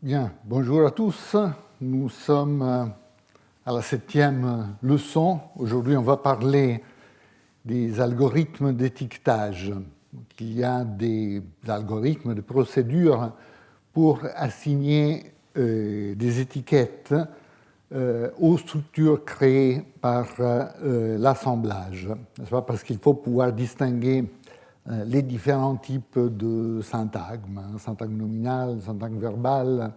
Bien, bonjour à tous. Nous sommes à la 7e leçon. Aujourd'hui, on va parler des algorithmes d'étiquetage. Il y a des algorithmes, des procédures pour assigner des étiquettes aux structures créées par l'assemblage. N'est-ce pas? Parce qu'il faut pouvoir distinguer les différents types de syntagme, syntagme nominal, syntagme verbal,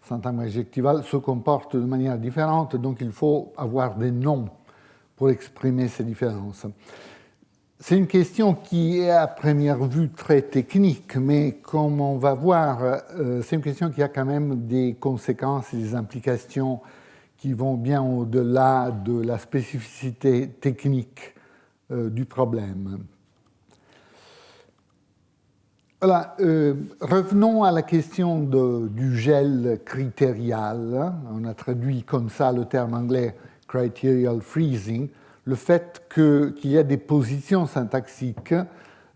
syntagme adjectival se comportent de manière différente, donc il faut avoir des noms pour exprimer ces différences. C'est une question qui est à première vue très technique, mais comme on va voir, c'est une question qui a quand même des conséquences et des implications qui vont bien au-delà de la spécificité technique du problème. Voilà, revenons à la question du gel critérial. On a traduit comme ça le terme anglais criterial freezing, le fait qu'il y a des positions syntaxiques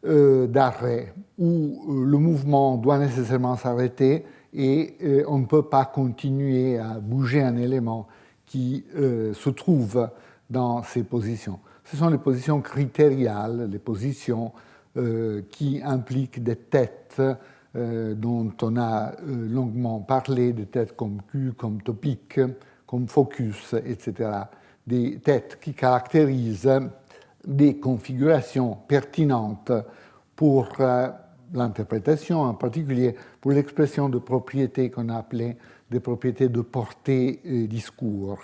d'arrêt où le mouvement doit nécessairement s'arrêter et on ne peut pas continuer à bouger un élément qui se trouve dans ces positions. Ce sont les positions critériales, les positions qui impliquent des têtes dont on a longuement parlé, des têtes comme Q, comme topic, comme focus, etc. Des têtes qui caractérisent des configurations pertinentes pour l'interprétation, en particulier pour l'expression de propriétés qu'on a appelées des propriétés de portée et discours.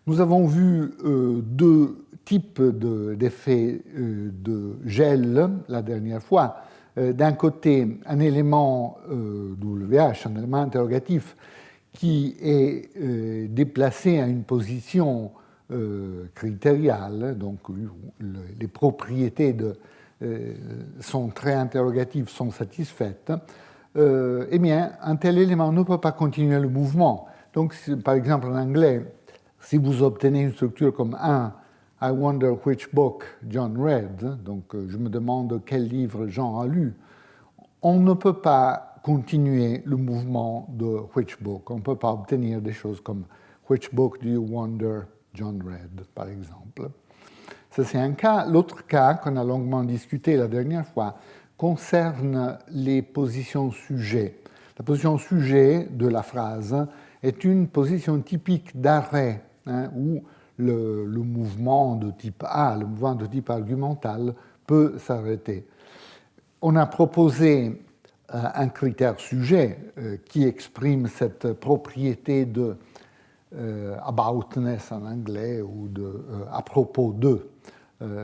Nous avons vu deux types d'effets de gel la dernière fois. D'un côté, un élément WH, un élément interrogatif, qui est déplacé à une position critériale, donc les propriétés sont très interrogatives, sont satisfaites. Eh bien, un tel élément ne peut pas continuer le mouvement. Donc, par exemple, en anglais, si vous obtenez une structure comme I wonder which book John read, donc je me demande quel livre Jean a lu, on ne peut pas continuer le mouvement de which book. On ne peut pas obtenir des choses comme which book do you wonder John read, par exemple. Ça, c'est un cas. L'autre cas qu'on a longuement discuté la dernière fois concerne les positions sujet. La position sujet de la phrase est une position typique d'arrêt, où le mouvement de type A, le mouvement de type argumental, peut s'arrêter. On a proposé un critère sujet qui exprime cette propriété de aboutness en anglais ou de à propos de,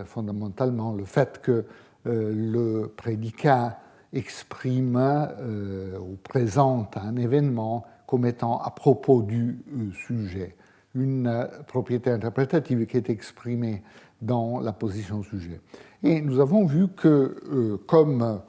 fondamentalement, le fait que le prédicat exprime ou présente un événement comme étant à propos du sujet, une propriété interprétative qui est exprimée dans la position sujet. Et nous avons vu que, comme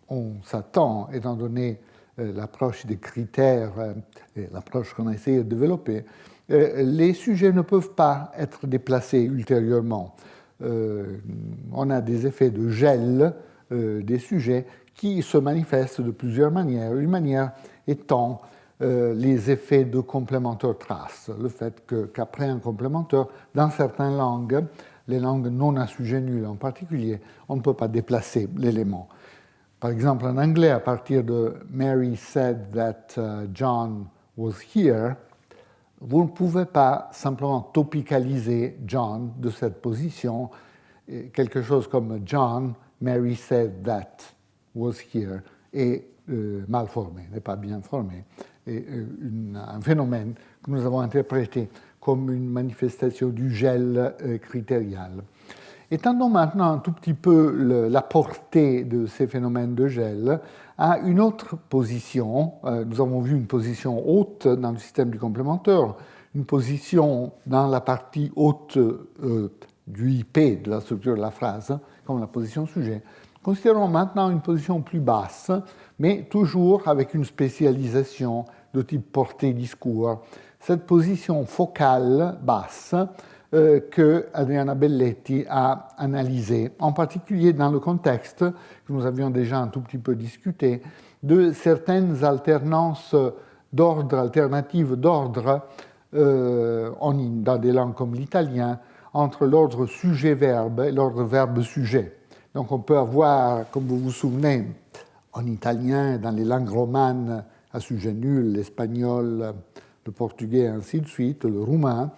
on s'attend, étant donné l'approche des critères et l'approche qu'on a essayé de développer, les sujets ne peuvent pas être déplacés ultérieurement. On a des effets de gel des sujets qui se manifestent de plusieurs manières. Une manière étant les effets de complémentaire trace, le fait qu'après un complémentaire, dans certaines langues, les langues non assujetties en particulier, on ne peut pas déplacer l'élément. Par exemple, en anglais, à partir de Mary said that John was here, vous ne pouvez pas simplement topicaliser John de cette position, quelque chose comme John, Mary said that was here, est mal formé, n'est pas bien formé, et un phénomène que nous avons interprété comme une manifestation du gel critérial. Étendons maintenant un tout petit peu la portée de ces phénomènes de gel à une autre position. Nous avons vu une position haute dans le système du complémentaire, une position dans la partie haute du IP de la structure de la phrase, comme la position sujet. Considérons maintenant une position plus basse, mais toujours avec une spécialisation de type portée-discours. Cette position focale basse que Adriana Belletti a analysée, en particulier dans le contexte que nous avions déjà un tout petit peu discuté, de certaines alternances d'ordre, alternatives d'ordre dans des langues comme l'italien, entre l'ordre sujet-verbe et l'ordre verbe-sujet. Donc on peut avoir, comme vous vous souvenez, en italien, dans les langues romanes à sujet nul, l'espagnol, le portugais, ainsi de suite, le roumain,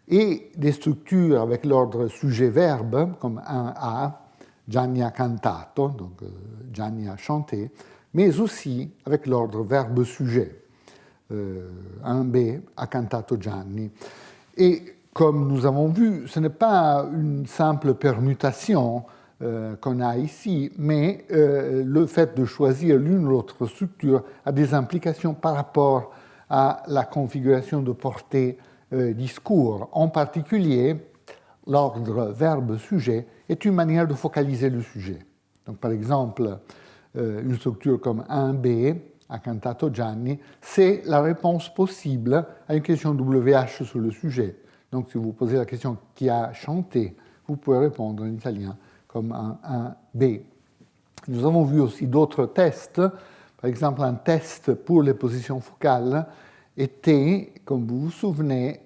et des structures avec l'ordre sujet-verbe, comme 1A, Gianni ha cantato, donc Gianni a chanté, mais aussi avec l'ordre verbe-sujet, 1B, ha cantato Gianni. Et comme nous avons vu, ce n'est pas une simple permutation qu'on a ici, mais le fait de choisir l'une ou l'autre structure a des implications par rapport à la configuration de portée discours. En particulier, l'ordre verbe-sujet est une manière de focaliser le sujet. Donc, par exemple, une structure comme 1B, ha cantato Gianni, c'est la réponse possible à une question WH sur le sujet. Donc, si vous posez la question qui a chanté, vous pouvez répondre en italien comme un B. Nous avons vu aussi d'autres tests. Par exemple, un test pour les positions focales était, comme vous vous souvenez,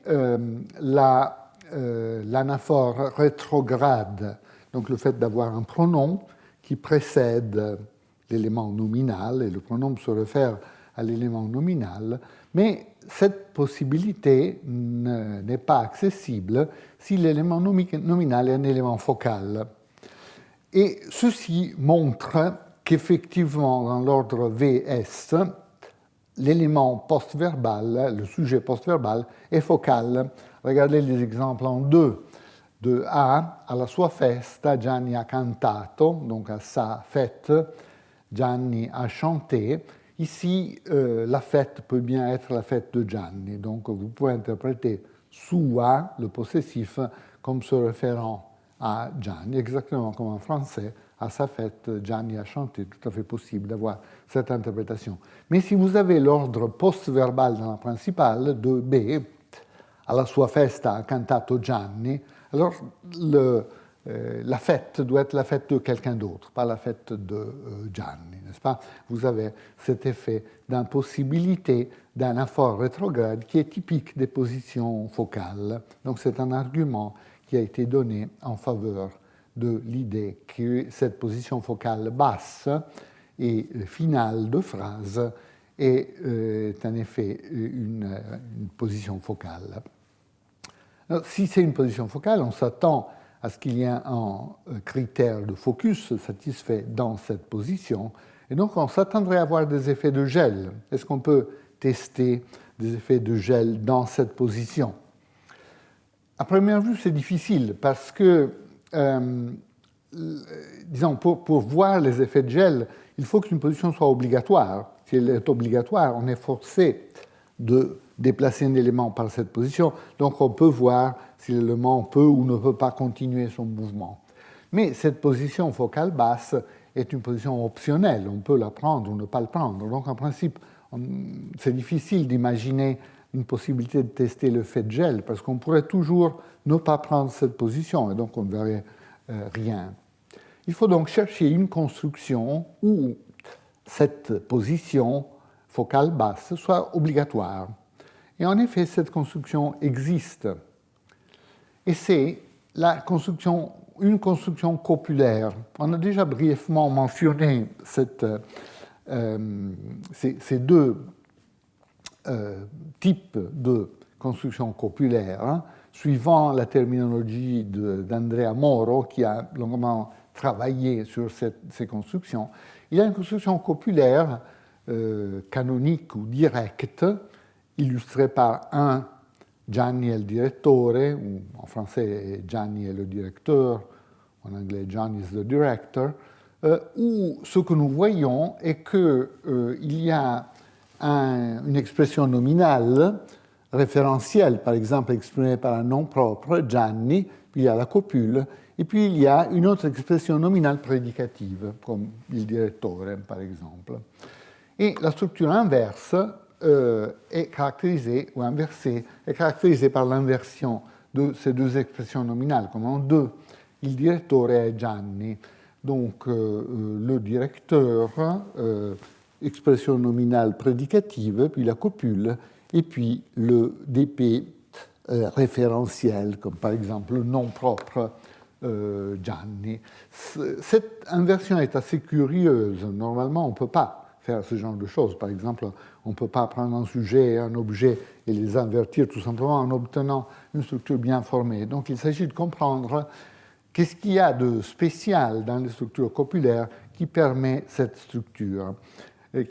l'anaphore rétrograde. Donc, le fait d'avoir un pronom qui précède l'élément nominal, et le pronom se réfère à l'élément nominal, mais cette possibilité n'est pas accessible si l'élément nominal est un élément focal. Et ceci montre qu'effectivement, dans l'ordre VS, l'élément post-verbal, le sujet post-verbal, est focal. Regardez les exemples en deux. De A, alla sua festa, Gianni ha cantato, donc à sa fête, Gianni a chanté. Ici, la fête peut bien être la fête de Gianni. Donc, vous pouvez interpréter sua, le possessif, comme se référant à Gianni, exactement comme en français, à sa fête, Gianni a chanté. Tout à fait possible d'avoir cette interprétation. Mais si vous avez l'ordre post-verbal dans la principale, de B, alla sua festa ha cantato Gianni, alors la fête doit être la fête de quelqu'un d'autre, pas la fête de Gianni, n'est-ce pas? Vous avez cet effet d'impossibilité d'anaphore rétrograde qui est typique des positions focales. Donc c'est un argument qui a été donné en faveur de l'idée que cette position focale basse et finale de phrase est en effet une position focale. Alors, si c'est une position focale, on s'attend à ce qu'il y ait un critère de focus satisfait dans cette position, et donc on s'attendrait à avoir des effets de gel. Est-ce qu'on peut tester des effets de gel dans cette position? À première vue, c'est difficile parce que, disons, pour voir les effets de gel, il faut qu'une position soit obligatoire. Si elle est obligatoire, on est forcé de déplacer un élément par cette position, donc on peut voir si l'élément peut ou ne peut pas continuer son mouvement. Mais cette position focale basse est une position optionnelle, on peut la prendre ou ne pas la prendre. Donc en principe, c'est difficile d'imaginer une possibilité de tester le fait de gel, parce qu'on pourrait toujours ne pas prendre cette position, et donc on ne verrait rien. Il faut donc chercher une construction où cette position focale basse soit obligatoire. Et en effet, cette construction existe. Et c'est une construction copulaire. On a déjà brièvement mentionné ces deux types de construction copulaire, suivant la terminologie d'Andrea Moro, qui a longuement travaillé sur ces constructions. Il y a une construction copulaire canonique ou directe, illustrée par un Gianni è il direttore, ou en français Gianni est le directeur, en anglais Gianni is the director, où ce que nous voyons est qu'il y a une expression nominale référentielle, par exemple exprimée par un nom propre, Gianni, puis il y a la copule, et puis il y a une autre expression nominale prédicative, comme il direttore, par exemple. Et la structure inverse est caractérisée, ou inversée, est caractérisée par l'inversion de ces deux expressions nominales, comme en deux, il direttore è Gianni. Donc le directeur expression nominale prédicative, puis la copule, et puis le DP référentiel, comme par exemple le nom propre Gianni. Cette inversion est assez curieuse. Normalement, on ne peut pas faire ce genre de choses. Par exemple, on ne peut pas prendre un sujet et un objet et les invertir tout simplement en obtenant une structure bien formée. Donc il s'agit de comprendre qu'est-ce qu'il y a de spécial dans les structures copulaires qui permet cette structure,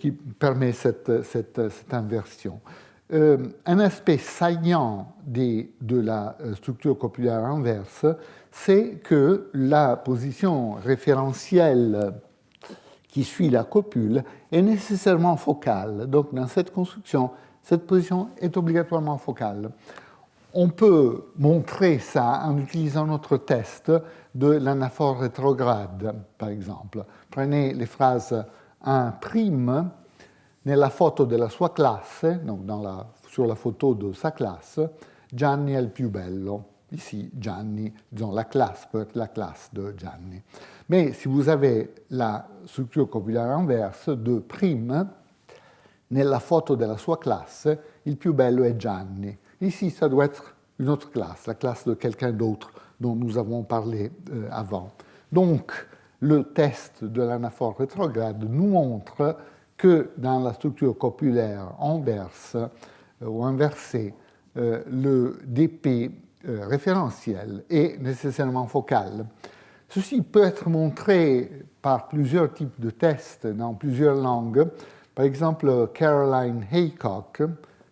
qui permet cette inversion. Un aspect saillant de la structure copulaire inverse, c'est que la position référentielle qui suit la copule est nécessairement focale. Donc, dans cette construction, cette position est obligatoirement focale. On peut montrer ça en utilisant notre test de l'anaphore rétrograde, par exemple. Prenez les phrases 1', nella foto della sua classe, donc sur la photo de sa classe, Gianni è il più bello. Ici, Gianni, disons la classe peut être la classe de Gianni. Mais si vous avez la structure copulaire inverse de prime, nella foto della sua classe, il più bello è Gianni. Ici, ça doit être une autre classe, la classe de quelqu'un d'autre dont nous avons parlé avant. Donc, le test de l'anaphore rétrograde nous montre que dans la structure copulaire inverse ou inversée, le DP référentiel est nécessairement focal. Ceci peut être montré par plusieurs types de tests dans plusieurs langues. Par exemple, Caroline Haycock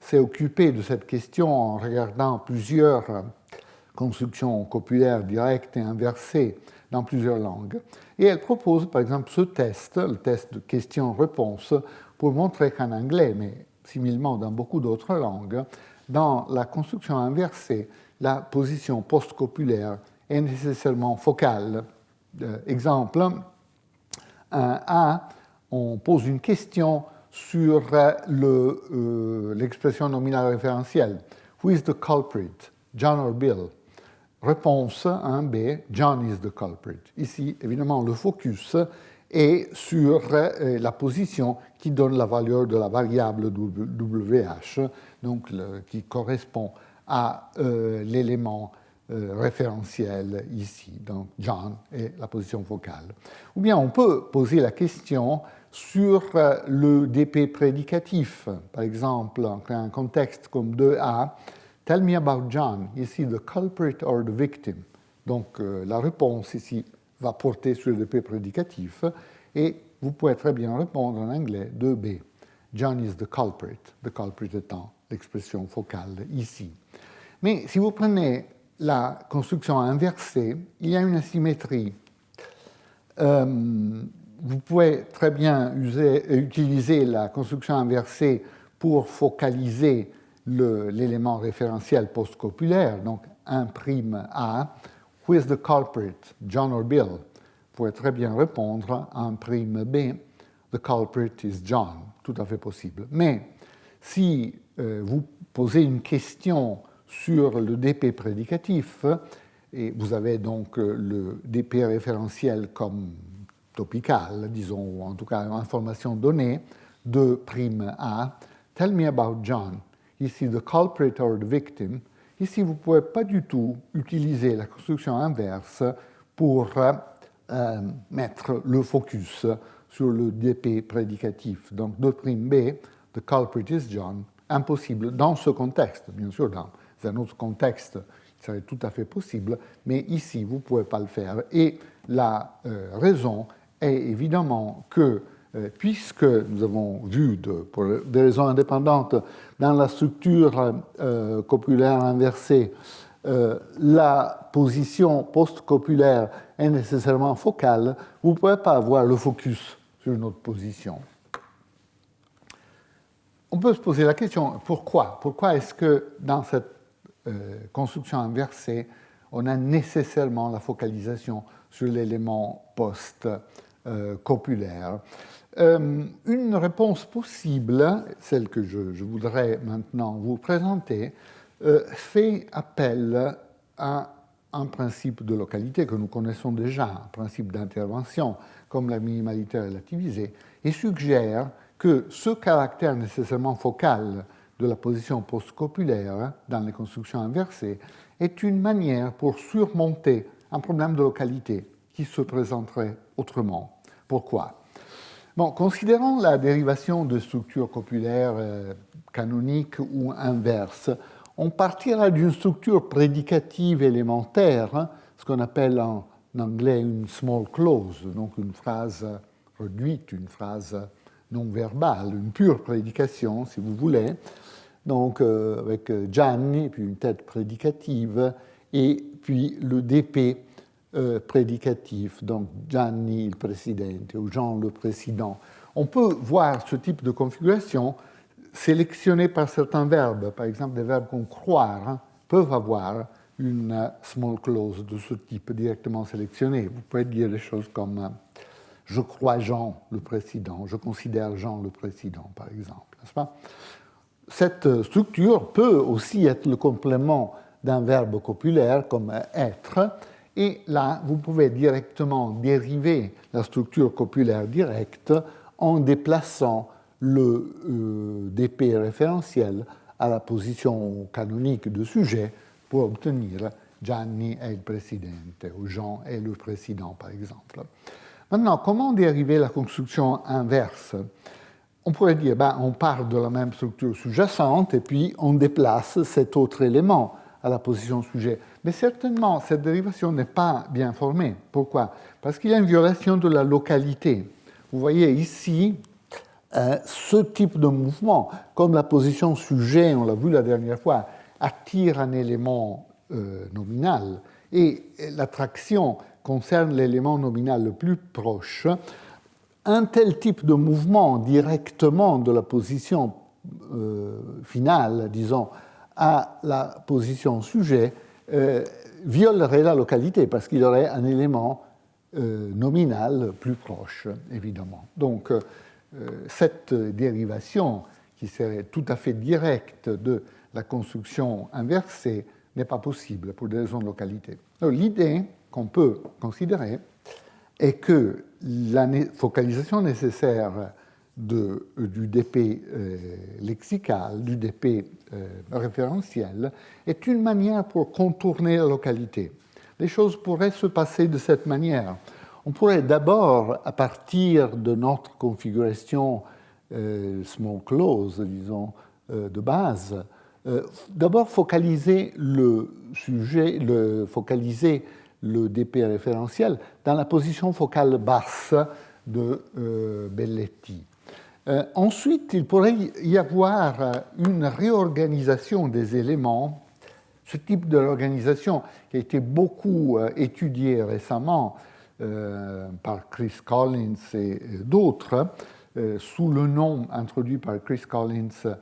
s'est occupée de cette question en regardant plusieurs constructions copulaires directes et inversées dans plusieurs langues. Et elle propose, par exemple, ce test, le test de question-réponse, pour montrer qu'en anglais, mais similement dans beaucoup d'autres langues, dans la construction inversée, la position post-copulaire est nécessairement focale. Exemple, un A, on pose une question sur l'expression nominale référentielle. Who is the culprit, John or Bill? Réponse 1B, John is the culprit. Ici, évidemment, le focus est sur la position qui donne la valeur de la variable WH, donc qui correspond à l'élément référentiel ici. Donc, John est la position focale. Ou bien on peut poser la question sur le DP prédicatif. Par exemple, en un contexte comme 2A, Tell me about John. Ici, the culprit or the victim. Donc, la réponse ici va porter sur le DP prédicatif et vous pouvez très bien répondre en anglais 2B. John is the culprit étant l'expression focale ici. Mais si vous prenez la construction inversée, il y a une asymétrie. Vous pouvez très bien utiliser la construction inversée pour focaliser l'élément référentiel post-copulaire, donc 1'A, who is the culprit, John or Bill? Vous pouvez très bien répondre 1'B, the culprit is John, tout à fait possible. Mais si vous posez une question sur le DP prédicatif, et vous avez donc le DP référentiel comme topical, disons, ou en tout cas information donnée, de prime A, tell me about John. Ici, the culprit or the victim. Ici, vous ne pouvez pas du tout utiliser la construction inverse pour mettre le focus sur le DP prédicatif. Donc, de prime B, the culprit is John, impossible dans ce contexte. Bien sûr, dans un autre contexte, il serait tout à fait possible, mais ici, vous ne pouvez pas le faire. Et la raison est évidemment que, puisque nous avons vu, pour des raisons indépendantes, dans la structure copulaire inversée, la position post-copulaire est nécessairement focale, vous ne pouvez pas avoir le focus sur une autre position. On peut se poser la question, pourquoi? Pourquoi est-ce que dans cette construction inversée, on a nécessairement la focalisation sur l'élément post-copulaire? Une réponse possible, celle que je voudrais maintenant vous présenter, fait appel à un principe de localité que nous connaissons déjà, un principe d'intervention comme la minimalité relativisée, et suggère que ce caractère nécessairement focal de la position postcopulaire dans les constructions inversées est une manière pour surmonter un problème de localité qui se présenterait autrement. Pourquoi? Bon, considérant la dérivation de structures copulaires canoniques ou inverses, on partira d'une structure prédicative élémentaire, ce qu'on appelle en anglais une small clause, donc une phrase réduite, une phrase non verbale, une pure prédication, si vous voulez, donc avec Gianni, puis une tête prédicative, et puis le DP prédicatif, donc Gianni il presidente ou Jean le président. On peut voir ce type de configuration sélectionnée par certains verbes, par exemple des verbes comme croire, peuvent avoir une small clause de ce type directement sélectionnée. Vous pouvez dire des choses comme je crois Jean le président, je considère Jean le président, par exemple, n'est-ce pas? Cette structure peut aussi être le complément d'un verbe copulaire comme être, et là, vous pouvez directement dériver la structure copulaire directe en déplaçant le DP référentiel à la position canonique de sujet pour obtenir Gianni est le presidente ou Jean est le président, par exemple. Maintenant, comment dériver la construction inverse? On pourrait dire, on part de la même structure sous-jacente et puis on déplace cet autre élément à la position sujet. Mais certainement, cette dérivation n'est pas bien formée. Pourquoi? Parce qu'il y a une violation de la localité. Vous voyez ici ce type de mouvement, comme la position sujet, on l'a vu la dernière fois, attire un élément nominal et l'attraction concerne l'élément nominal le plus proche. Un tel type de mouvement directement de la position finale, disons, à la position sujet, violerait la localité parce qu'il y aurait un élément nominal plus proche, évidemment. Donc, cette dérivation, qui serait tout à fait directe de la construction inversée, n'est pas possible pour des raisons de localité. L'idée qu'on peut considérer est que la focalisation nécessaire du DP lexical, du DP référentiel, est une manière pour contourner la localité. Les choses pourraient se passer de cette manière. On pourrait d'abord, à partir de notre configuration small clause, disons, de base, d'abord focaliser le sujet, focaliser le DP référentiel dans la position focale basse de Belletti. Ensuite, il pourrait y avoir une réorganisation des éléments. Ce type de réorganisation qui a été beaucoup étudié récemment par Chris Collins et d'autres, sous le nom introduit par Chris Collins,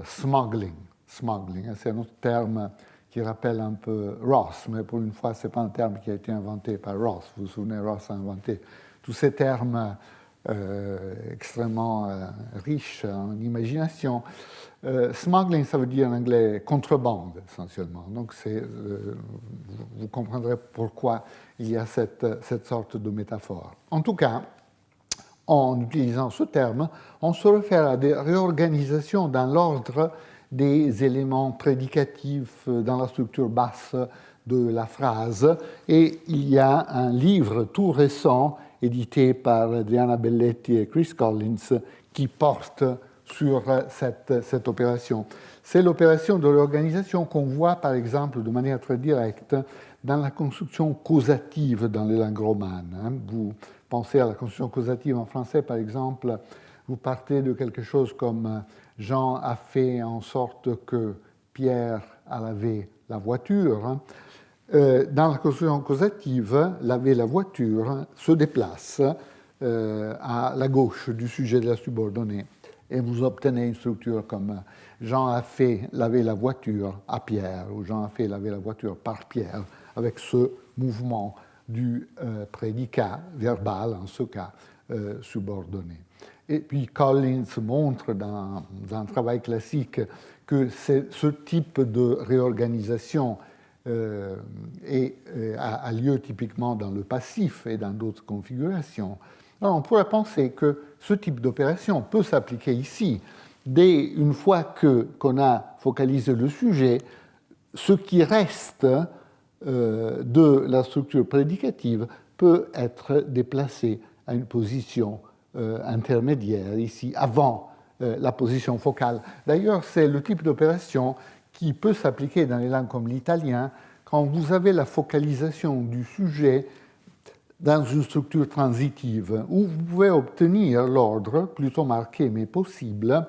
smuggling. Smuggling, c'est un autre terme qui rappelle un peu Ross, mais pour une fois, ce n'est pas un terme qui a été inventé par Ross. Vous vous souvenez, Ross a inventé tous ces termes extrêmement riches en imagination. Smuggling, ça veut dire en anglais contrebande, essentiellement. Donc, vous comprendrez pourquoi il y a cette sorte de métaphore. En tout cas, en utilisant ce terme, on se réfère à des réorganisations dans l'ordre des éléments prédicatifs dans la structure basse de la phrase. Et il y a un livre tout récent, édité par Adriana Belletti et Chris Collins, qui porte sur cette opération. C'est l'opération de réorganisation qu'on voit, par exemple, de manière très directe dans la construction causative dans les langues romanes. Vous pensez à la construction causative en français, par exemple, vous partez de quelque chose comme Jean a fait en sorte que Pierre a lavé la voiture. Dans la construction causative, laver la voiture se déplace à la gauche du sujet de la subordonnée. Et vous obtenez une structure comme Jean a fait laver la voiture à Pierre, ou Jean a fait laver la voiture par Pierre, avec ce mouvement du prédicat verbal, en ce cas subordonné. Et puis Collins montre dans un travail classique que ce type de réorganisation a lieu typiquement dans le passif et dans d'autres configurations. Alors, on pourrait penser que ce type d'opération peut s'appliquer ici. Dès une fois qu'on a focalisé le sujet, ce qui reste de la structure prédicative peut être déplacé à une position intermédiaire, ici, avant la position focale. D'ailleurs, c'est le type d'opération qui peut s'appliquer dans les langues comme l'italien quand vous avez la focalisation du sujet dans une structure transitive, où vous pouvez obtenir l'ordre, plutôt marqué mais possible,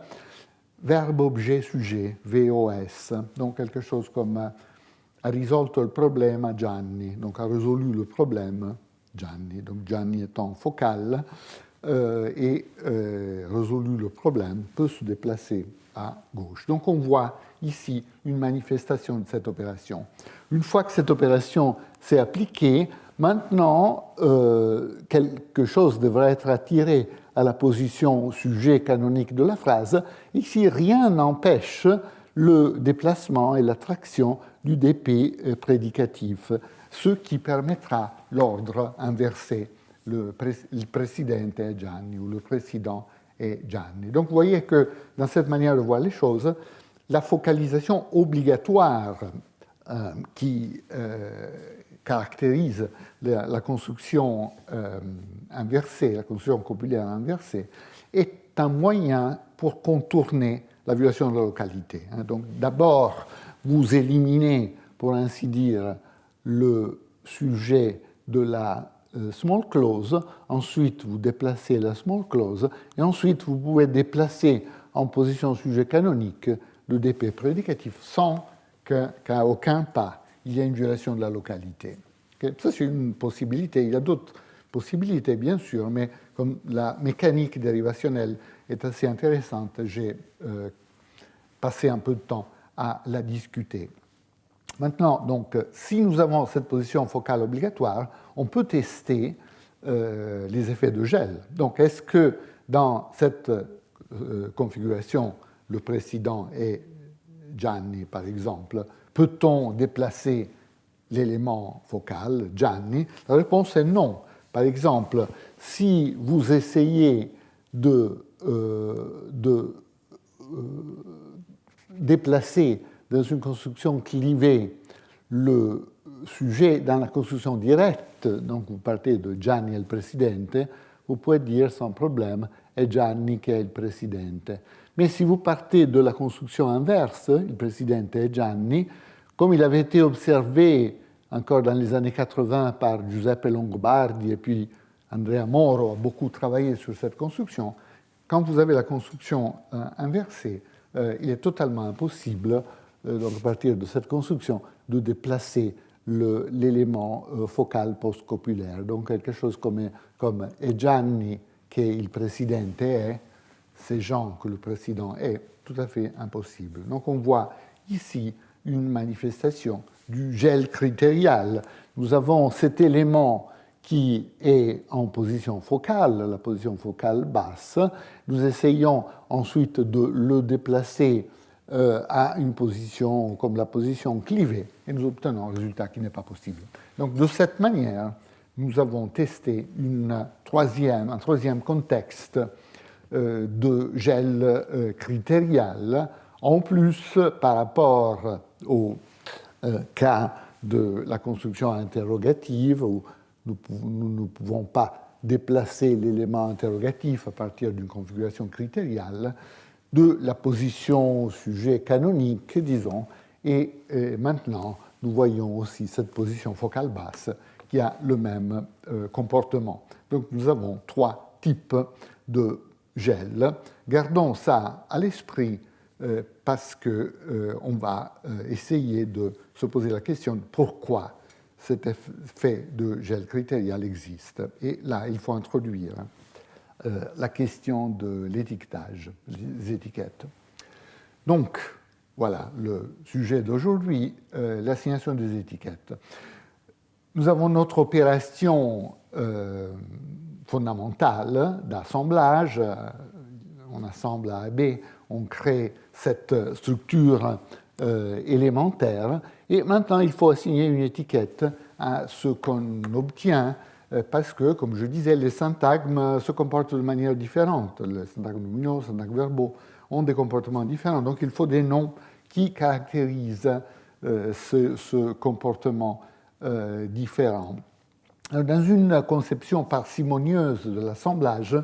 verbe, objet, sujet, VOS. Donc quelque chose comme a risolto il problema Gianni, donc a résolu le problème Gianni, donc Gianni étant focal, et résolu le problème peut se déplacer à gauche. Donc on voit ici une manifestation de cette opération. Une fois que cette opération s'est appliquée, maintenant quelque chose devrait être attiré à la position sujet canonique de la phrase. Ici, rien n'empêche le déplacement et l'attraction du DP prédicatif, ce qui permettra l'ordre inversé, le presidente è Gianni ou le président est Gianni. Donc vous voyez que dans cette manière de voir les choses, la focalisation obligatoire qui caractérise la construction inversée, la construction copulaire inversée, est un moyen pour contourner la violation de la localité. Donc d'abord, vous éliminez, pour ainsi dire, le sujet de la small clause, ensuite vous déplacez la small clause, et ensuite vous pouvez déplacer en position sujet canonique le DP prédicatif sans qu'à aucun pas il y ait une violation de la localité. Ça, c'est une possibilité. Il y a d'autres possibilités, bien sûr, mais comme la mécanique dérivationnelle est assez intéressante, j'ai passé un peu de temps à la discuter. Maintenant, donc, si nous avons cette position focale obligatoire, on peut tester les effets de gel. Donc, est-ce que dans cette configuration, le président est Gianni, par exemple, peut-on déplacer l'élément focal, Gianni? La réponse est non. Par exemple, si vous essayez de déplacer dans une construction clivée le sujet dans la construction directe, donc vous partez de Gianni è il presidente, vous pouvez dire sans problème è Gianni che è il presidente. Mais si vous partez de la construction inverse, il presidente è Gianni, comme il avait été observé encore dans les années 80 par Giuseppe Longobardi et puis Andrea Moro a beaucoup travaillé sur cette construction, quand vous avez la construction inversée, il est totalement impossible, donc à partir de cette construction, de déplacer l'élément focal post-copulaire. Donc quelque chose comme è Gianni che il presidente è, c'est Jean que le président est, tout à fait impossible. Donc on voit ici une manifestation du gel critérial. Nous avons cet élément qui est en position focale, la position focale basse. Nous essayons ensuite de le déplacer à une position comme la position clivée et nous obtenons un résultat qui n'est pas possible. Donc de cette manière, nous avons testé un troisième contexte de gel critérial, en plus par rapport au cas de la construction interrogative où nous ne pouvons pas déplacer l'élément interrogatif à partir d'une configuration critériale, de la position sujet canonique, disons, et maintenant nous voyons aussi cette position focale basse qui a le même comportement. Donc nous avons trois types de gel. Gardons ça à l'esprit parce qu'on va essayer de se poser la question de pourquoi cet effet de gel critérial existe. Et là, il faut introduire la question de l'étiquetage, les étiquettes. Donc, voilà le sujet d'aujourd'hui, l'assignation des étiquettes. Nous avons notre opération fondamentale d'assemblage. On assemble A et B, on crée cette structure élémentaire. Et maintenant, il faut assigner une étiquette à ce qu'on obtient parce que, comme je disais, les syntagmes se comportent de manière différente. Les syntagmes nominaux, les syntagmes verbaux ont des comportements différents. Donc il faut des noms qui caractérisent ce comportement différent. Dans une conception parcimonieuse de l'assemblage,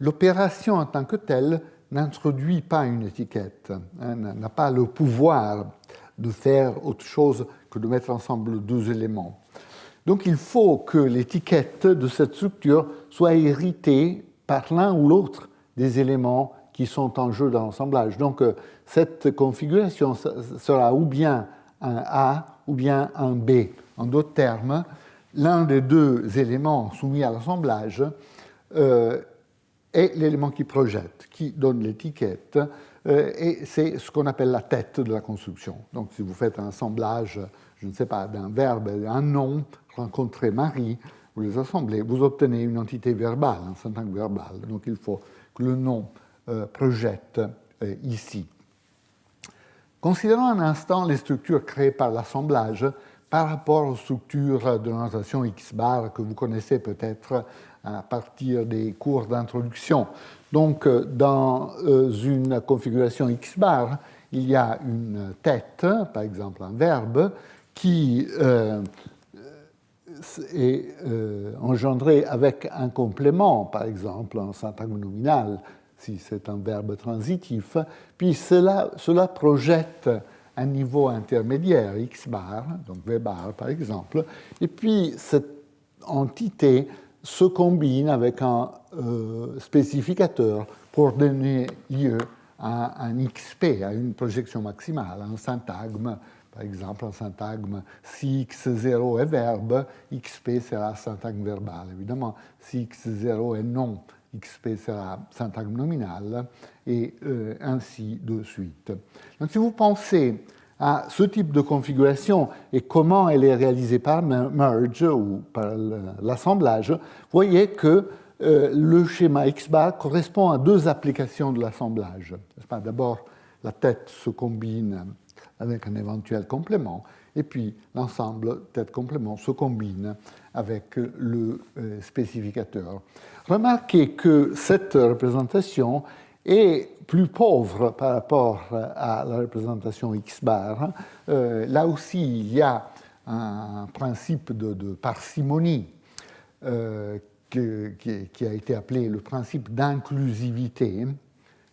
l'opération en tant que telle n'introduit pas une étiquette, n'a pas le pouvoir de faire autre chose que de mettre ensemble deux éléments. Donc il faut que l'étiquette de cette structure soit héritée par l'un ou l'autre des éléments qui sont en jeu dans l'assemblage. Donc cette configuration sera ou bien un A ou bien un B. En d'autres termes, l'un des deux éléments soumis à l'assemblage est l'élément qui projette, qui donne l'étiquette, et c'est ce qu'on appelle la tête de la construction. Donc si vous faites un assemblage, je ne sais pas, d'un verbe et d'un nom, rencontrer Marie, vous les assemblez, vous obtenez une entité verbale, un syntagme verbal. Donc il faut que le nom projette ici. Considérons un instant les structures créées par l'assemblage par rapport aux structures de notation X-bar que vous connaissez peut-être à partir des cours d'introduction. Donc, dans une configuration X-bar, il y a une tête, par exemple un verbe, qui est engendré avec un complément, par exemple un syntagme nominal, si c'est un verbe transitif, puis cela projette un niveau intermédiaire, X bar, donc V bar par exemple, et puis cette entité se combine avec un spécificateur pour donner lieu à un XP, à une projection maximale, un syntagme, par exemple un syntagme si X0 est verbe, XP sera syntagme verbal. Évidemment, si X0 est nom, XP sera syntagme nominal, et ainsi de suite. Donc si vous pensez à ce type de configuration et comment elle est réalisée par merge ou par l'assemblage, vous voyez que le schéma X-bar correspond à deux applications de l'assemblage. D'abord, la tête se combine avec un éventuel complément, et puis l'ensemble tête-complément se combine avec le spécificateur. Remarquez que cette représentation est plus pauvre par rapport à la représentation X-bar. Là aussi, il y a un principe de parcimonie qui a été appelé le principe d'inclusivité,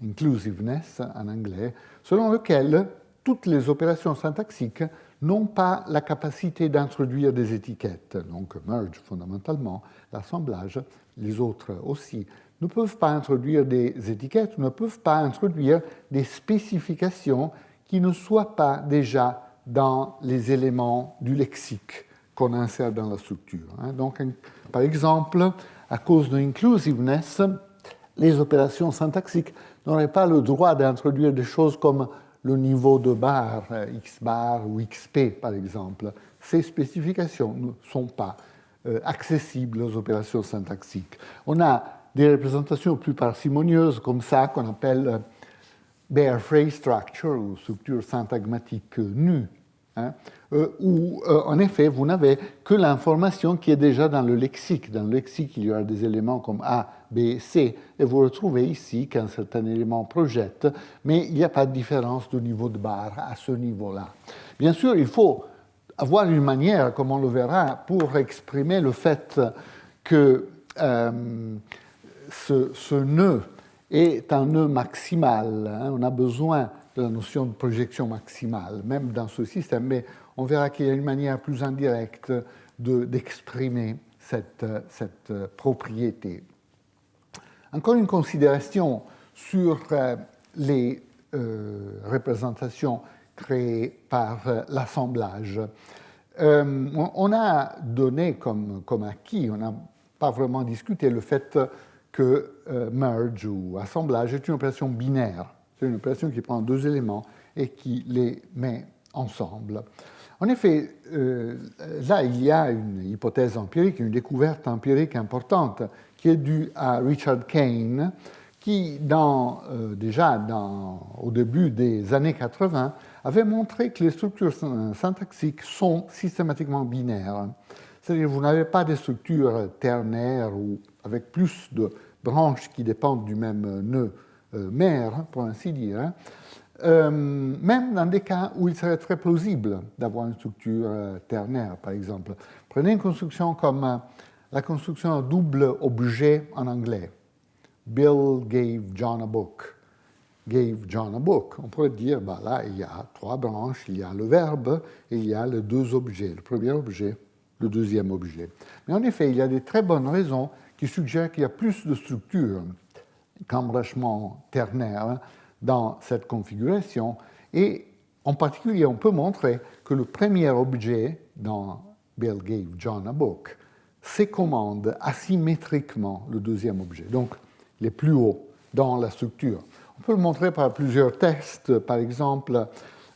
inclusiveness en anglais, selon lequel toutes les opérations syntaxiques n'ont pas la capacité d'introduire des étiquettes. Donc, merge fondamentalement, l'assemblage, les autres aussi, ne peuvent pas introduire des étiquettes, ne peuvent pas introduire des spécifications qui ne soient pas déjà dans les éléments du lexique qu'on insère dans la structure. Donc, par exemple, à cause de inclusiveness, les opérations syntaxiques n'auraient pas le droit d'introduire des choses comme le niveau de barre, X bar ou XP par exemple. Ces spécifications ne sont pas accessibles aux opérations syntaxiques. On a des représentations plus parcimonieuses comme ça, qu'on appelle bare phrase structure ou structure syntagmatique nue, où en effet vous n'avez que l'information qui est déjà dans le lexique. Dans le lexique, il y aura des éléments comme A, B, C, et vous retrouvez ici qu'un certain élément projette, mais il n'y a pas de différence de niveau de barre à ce niveau-là. Bien sûr, il faut avoir une manière, comme on le verra, pour exprimer le fait que ce nœud est un nœud maximal. On a besoin de la notion de projection maximale, même dans ce système, mais on verra qu'il y a une manière plus indirecte d'exprimer cette propriété. Encore une considération sur les représentations créées par l'assemblage. On a donné comme acquis, on n'a pas vraiment discuté le fait que merge ou assemblage est une opération binaire. C'est une opération qui prend deux éléments et qui les met ensemble. En effet, là, il y a une hypothèse empirique, une découverte empirique importante qui est due à Richard Kane, qui, déjà au début des années 80, avait montré que les structures syntaxiques sont systématiquement binaires. C'est-à-dire que vous n'avez pas des structures ternaires ou avec plus de branches qui dépendent du même nœud mère, pour ainsi dire, hein. Même dans des cas où il serait très plausible d'avoir une structure ternaire, par exemple. Prenez une construction comme la construction double objet en anglais. Bill gave John a book. Gave John a book. On pourrait dire, bah là, il y a 3 branches, il y a le verbe et il y a les 2 objets, le premier objet, le deuxième objet. Mais en effet, il y a des très bonnes raisons qui suggèrent qu'il y a plus de structures qu'embrachement ternaire dans cette configuration. Et en particulier, on peut montrer que le premier objet dans Bill gave John a book s'écommande asymétriquement le deuxième objet. Donc, il est plus haut dans la structure. On peut le montrer par plusieurs tests. Par exemple,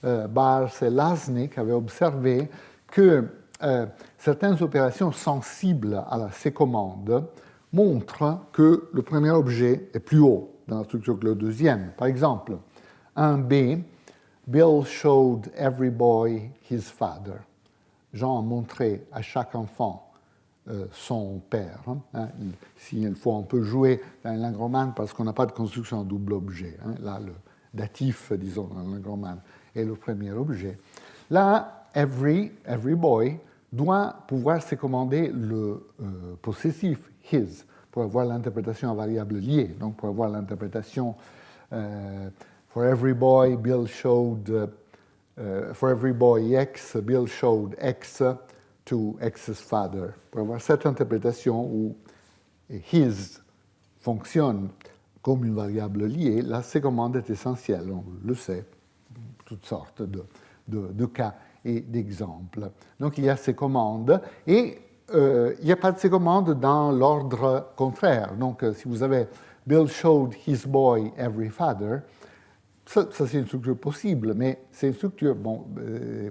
Bars et Lasnik avaient observé que certaines opérations sensibles à la sécommande montrent que le premier objet est plus haut dans la structure que le deuxième. Par exemple, 1b, Bill showed every boy his father. Jean a montré à chaque enfant son père. Hein. S'il faut, on peut jouer dans une langue romane parce qu'on n'a pas de construction en double objet. Hein. Là, le datif, disons, dans la langue romane, est le premier objet. Là, every boy doit pouvoir s'écommander le possessif, his, pour avoir l'interprétation en variable liée. Donc, pour avoir l'interprétation for every boy, Bill showed, for every boy X, Bill showed X to X's father. Pour avoir cette interprétation où his fonctionne comme une variable liée, la sécommande est essentielle, on le sait, toutes sortes de cas et d'exemples. Donc, il y a ces commandes et il n'y a pas de ces commandes dans l'ordre contraire. Donc, si vous avez Bill showed his boy every father, ça c'est une structure possible, mais c'est une structure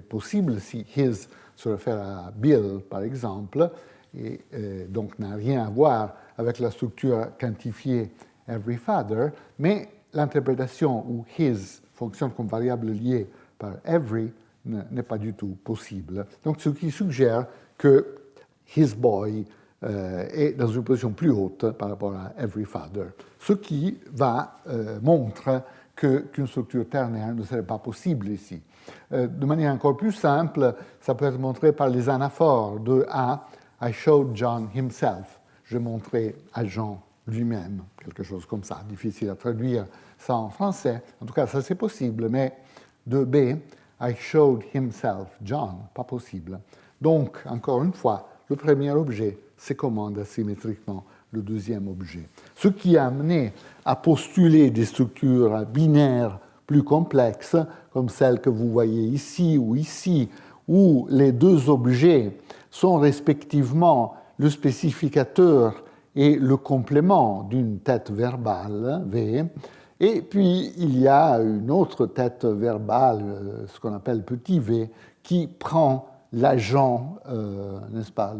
possible si his se réfère à Bill, par exemple, et donc n'a rien à voir avec la structure quantifiée every father, mais l'interprétation où his fonctionne comme variable liée par every n'est pas du tout possible. Donc, ce qui suggère que his boy est dans une position plus haute par rapport à every father, ce qui montre qu'une structure ternaire ne serait pas possible ici. De manière encore plus simple, ça peut être montré par les anaphores de A, I showed John himself. Je montrais à Jean lui-même, quelque chose comme ça. Difficile à traduire ça en français. En tout cas, ça c'est possible, mais de B, I showed himself John, pas possible. Donc, encore une fois, le premier objet s'écommande asymétriquement le deuxième objet. Ce qui a amené à postuler des structures binaires plus complexes, comme celles que vous voyez ici, où les 2 objets sont respectivement le spécificateur et le complément d'une tête verbale, V, et puis il y a une autre tête verbale, ce qu'on appelle petit v, qui prend l'agent, n'est-ce pas,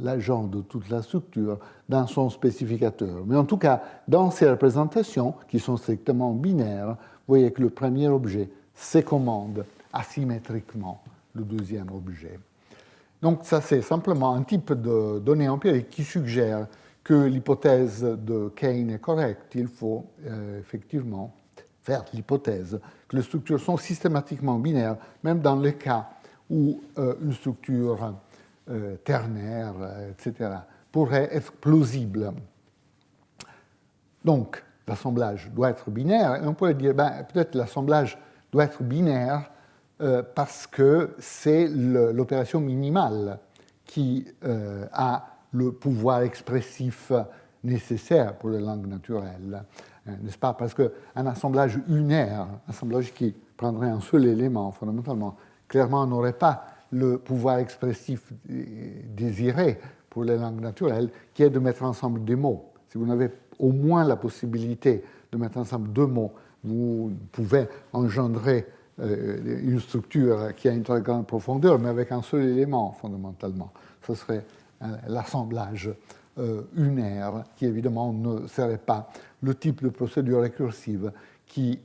l'agent de toute la structure dans son spécificateur. Mais en tout cas, dans ces représentations, qui sont strictement binaires, vous voyez que le premier objet s'écommande asymétriquement le deuxième objet. Donc ça, c'est simplement un type de données empiriques qui suggère que l'hypothèse de Kane est correcte. Il faut effectivement faire l'hypothèse que les structures sont systématiquement binaires, même dans le cas où une structure ternaire, etc., pourrait être plausible. Donc, l'assemblage doit être binaire, et on pourrait dire, peut-être l'assemblage doit être binaire parce que c'est l'opération minimale qui a le pouvoir expressif nécessaire pour les langues naturelles, n'est-ce pas? Parce qu'un assemblage unaire, un assemblage qui prendrait un seul élément, fondamentalement, clairement n'aurait pas le pouvoir expressif désiré pour les langues naturelles, qui est de mettre ensemble des mots. Si vous n'avez au moins la possibilité de mettre ensemble 2 mots, vous pouvez engendrer une structure qui a une très grande profondeur, mais avec un seul élément, fondamentalement. Ce serait l'assemblage unaire, qui évidemment ne serait pas le type de procédure récursive qui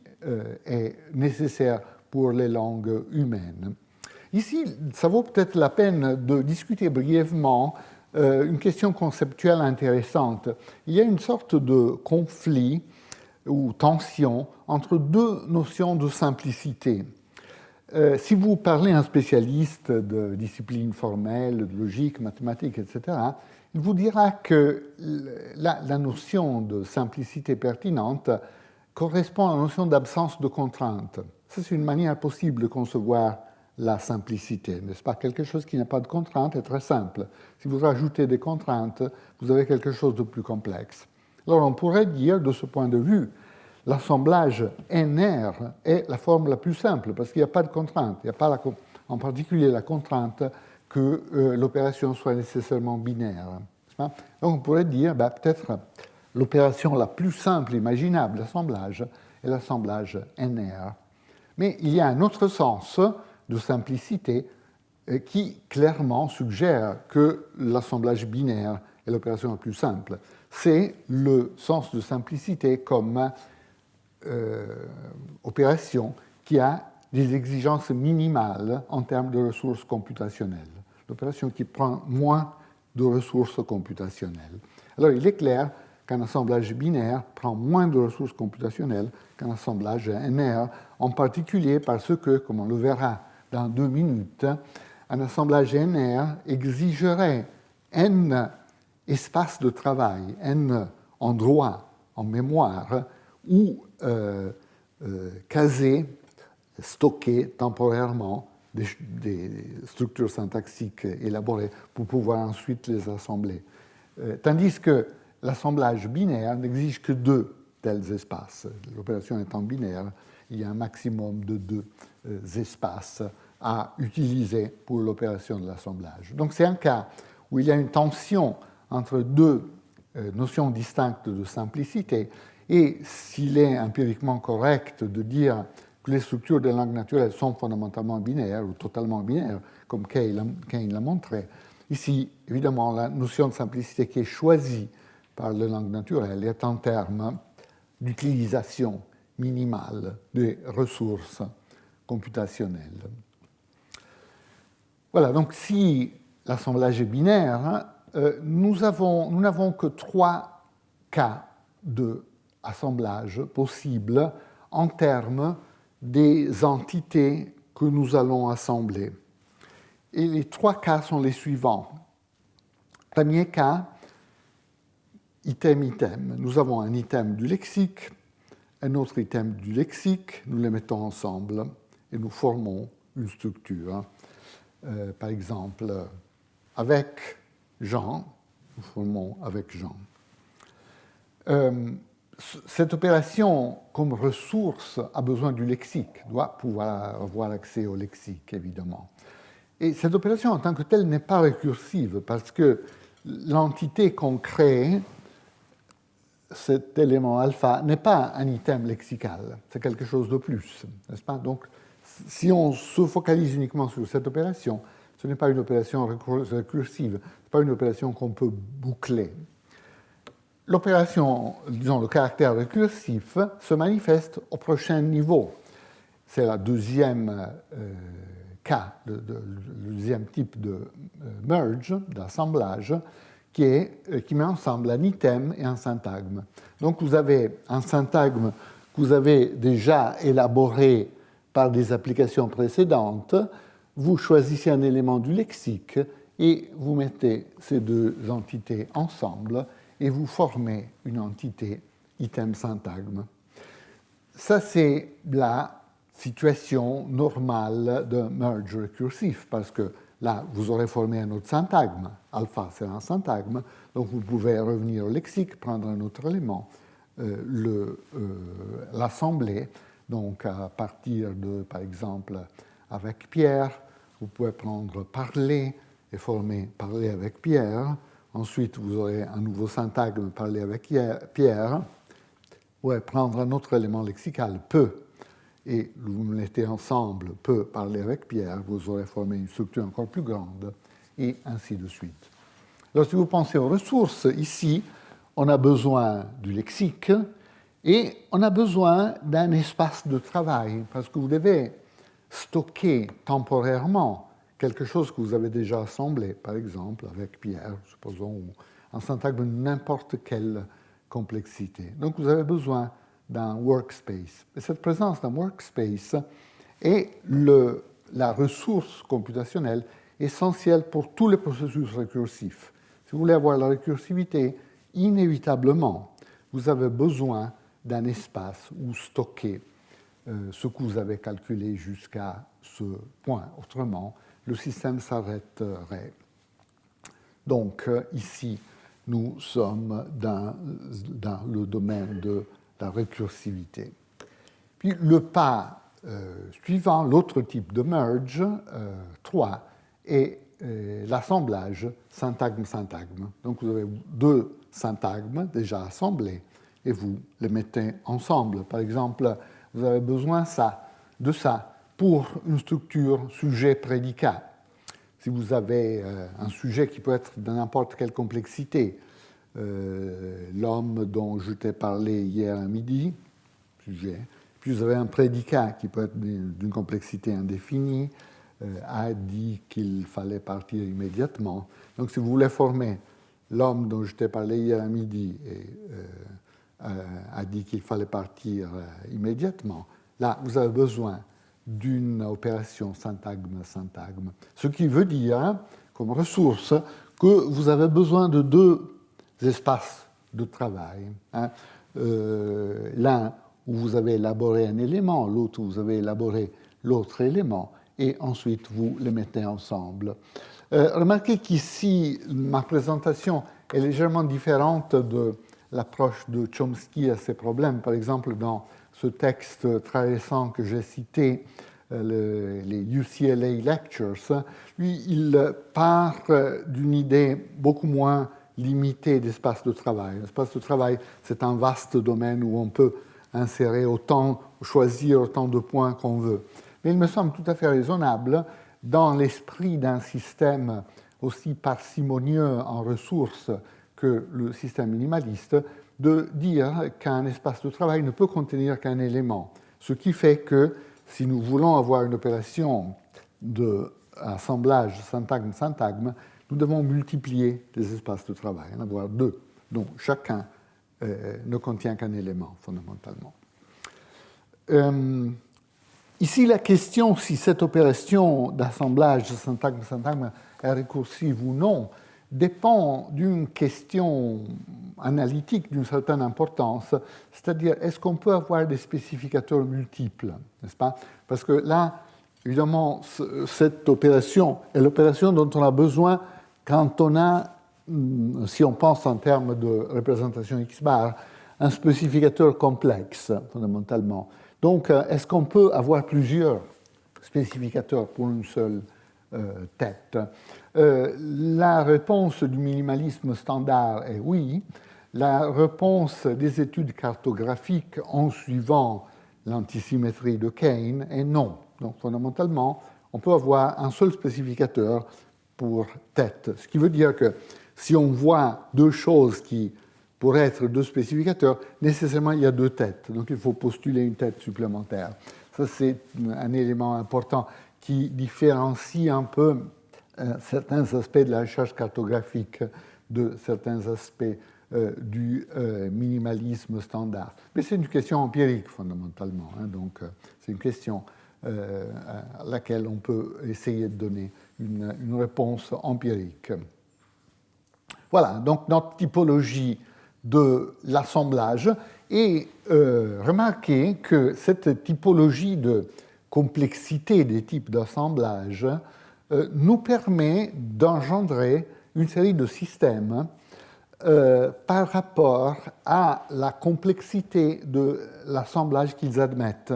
est nécessaire pour les langues humaines. Ici, ça vaut peut-être la peine de discuter brièvement une question conceptuelle intéressante. Il y a une sorte de conflit ou tension entre deux notions de simplicité. Si vous parlez à un spécialiste de disciplines formelles, de logique, mathématiques, etc., il vous dira que la notion de simplicité pertinente correspond à la notion d'absence de contrainte. Ça, c'est une manière possible de concevoir la simplicité, n'est-ce pas? Quelque chose qui n'a pas de contrainte est très simple. Si vous rajoutez des contraintes, vous avez quelque chose de plus complexe. Alors, on pourrait dire, de ce point de vue, l'assemblage NR est la forme la plus simple, parce qu'il n'y a pas de contrainte. Il n'y a pas en particulier la contrainte que l'opération soit nécessairement binaire. Donc on pourrait dire, peut-être l'opération la plus simple imaginable d'assemblage est l'assemblage NR. Mais il y a un autre sens de simplicité qui clairement suggère que l'assemblage binaire est l'opération la plus simple. C'est le sens de simplicité comme opération qui a des exigences minimales en termes de ressources computationnelles. L'opération qui prend moins de ressources computationnelles. Alors, il est clair qu'un assemblage binaire prend moins de ressources computationnelles qu'un assemblage NR, en particulier parce que, comme on le verra dans 2 minutes, un assemblage NR exigerait n espaces de travail, n endroits en mémoire où caser, stocker temporairement des structures syntaxiques élaborées pour pouvoir ensuite les assembler. Tandis que l'assemblage binaire n'exige que 2 tels espaces. L'opération étant binaire, il y a un maximum de 2 espaces à utiliser pour l'opération de l'assemblage. Donc c'est un cas où il y a une tension entre 2 notions distinctes de simplicité, et s'il est empiriquement correct de dire que les structures des langues naturelles sont fondamentalement binaires ou totalement binaires, comme Kane l'a montré, ici, évidemment, la notion de simplicité qui est choisie par les langues naturelles est en termes d'utilisation minimale des ressources computationnelles. Voilà, donc si l'assemblage est binaire, nous n'avons que 3 cas d'assemblage possibles en termes des entités que nous allons assembler. Et les 3 cas sont les suivants. Premier cas, item-item. Nous avons un item du lexique, un autre item du lexique, nous les mettons ensemble et nous formons une structure. Par exemple, avec Jean, nous formons avec Jean. Cette opération, comme ressource, a besoin du lexique, doit pouvoir avoir accès au lexique, évidemment. Et cette opération, en tant que telle, n'est pas récursive, parce que l'entité qu'on crée, cet élément alpha, n'est pas un item lexical, c'est quelque chose de plus, n'est-ce pas? Donc, si on se focalise uniquement sur cette opération, ce n'est pas une opération récursive, ce n'est pas une opération qu'on peut boucler. L'opération, disons le caractère récursif, se manifeste au prochain niveau. C'est le deuxième cas, le deuxième type de merge, d'assemblage, qui met ensemble un item et un syntagme. Donc vous avez un syntagme que vous avez déjà élaboré par des applications précédentes, vous choisissez un élément du lexique et vous mettez ces 2 entités ensemble et vous formez une entité item-syntagme. Ça, c'est la situation normale de merge récursif, parce que là, vous aurez formé un autre syntagme. Alpha, c'est un syntagme, donc vous pouvez revenir au lexique, prendre un autre élément, l'assembler. Donc, à partir de, par exemple, avec Pierre, vous pouvez prendre parler et former parler avec Pierre. Ensuite, vous aurez un nouveau syntagme, parler avec Pierre. Vous pouvez prendre un autre élément lexical, peut, et vous mettez ensemble peut parler avec Pierre, vous aurez formé une structure encore plus grande, et ainsi de suite. Alors, si vous pensez aux ressources, ici, on a besoin du lexique et on a besoin d'un espace de travail, parce que vous devez stocker temporairement quelque chose que vous avez déjà assemblé, par exemple avec Pierre, supposons, ou un syntagme de n'importe quelle complexité. Donc vous avez besoin d'un workspace. Et cette présence d'un workspace est la ressource computationnelle essentielle pour tous les processus récursifs. Si vous voulez avoir la récursivité, inévitablement, vous avez besoin d'un espace où stocker ce que vous avez calculé jusqu'à ce point. Autrement, le système s'arrêterait. Donc, ici, nous sommes dans le domaine de la récursivité. Puis, le pas suivant, l'autre type de merge, 3, est l'assemblage syntagme-syntagme. Donc, vous avez deux syntagmes déjà assemblés et vous les mettez ensemble. Par exemple, vous avez besoin de ça pour une structure sujet-prédicat. Si vous avez un sujet qui peut être de n'importe quelle complexité, l'homme dont je t'ai parlé hier à midi, sujet, puis vous avez un prédicat qui peut être d'une complexité indéfinie, a dit qu'il fallait partir immédiatement. Donc si vous voulez former l'homme dont je t'ai parlé hier à midi et a dit qu'il fallait partir immédiatement, là vous avez besoin d'une opération syntagme-syntagme. Ce qui veut dire, comme ressource, que vous avez besoin de deux espaces de travail. L'un où vous avez élaboré un élément, l'autre où vous avez élaboré l'autre élément, et ensuite vous les mettez ensemble. Remarquez qu'ici, ma présentation est légèrement différente de l'approche de Chomsky à ces problèmes. Par exemple, dans ce texte très récent que j'ai cité, les UCLA Lectures, lui, il part d'une idée beaucoup moins limitée d'espace de travail. L'espace de travail, c'est un vaste domaine où on peut insérer autant, choisir autant de points qu'on veut. Mais il me semble tout à fait raisonnable, dans l'esprit d'un système aussi parcimonieux en ressources que le système minimaliste, de dire qu'un espace de travail ne peut contenir qu'un élément. Ce qui fait que si nous voulons avoir une opération d'assemblage syntagme-syntagme, nous devons multiplier les espaces de travail, en avoir deux, dont chacun ne contient qu'un élément, fondamentalement. Ici, la question si cette opération d'assemblage syntagme-syntagme est récursive ou non dépend d'une question analytique d'une certaine importance, c'est-à-dire est-ce qu'on peut avoir des spécificateurs multiples, n'est-ce pas? Parce que là, évidemment, cette opération est l'opération dont on a besoin quand on a, si on pense en termes de représentation X-bar, un spécificateur complexe, fondamentalement. Donc, est-ce qu'on peut avoir plusieurs spécificateurs pour une seule tête? La réponse du minimalisme standard est oui. La réponse des études cartographiques en suivant l'antisymétrie de Kane est non. Donc, fondamentalement, on peut avoir un seul spécificateur pour tête. Ce qui veut dire que si on voit deux choses qui pourraient être deux spécificateurs, nécessairement il y a deux têtes. Donc, il faut postuler une tête supplémentaire. Ça, c'est un élément important qui différencie un peu certains aspects de la recherche cartographique de certains aspects du minimalisme standard. Mais c'est une question empirique, fondamentalement. Donc, c'est une question à laquelle on peut essayer de donner une réponse empirique. Voilà, donc notre typologie de l'assemblage. Et remarquez que cette typologie de complexité des types d'assemblage nous permet d'engendrer une série de systèmes par rapport à la complexité de l'assemblage qu'ils admettent.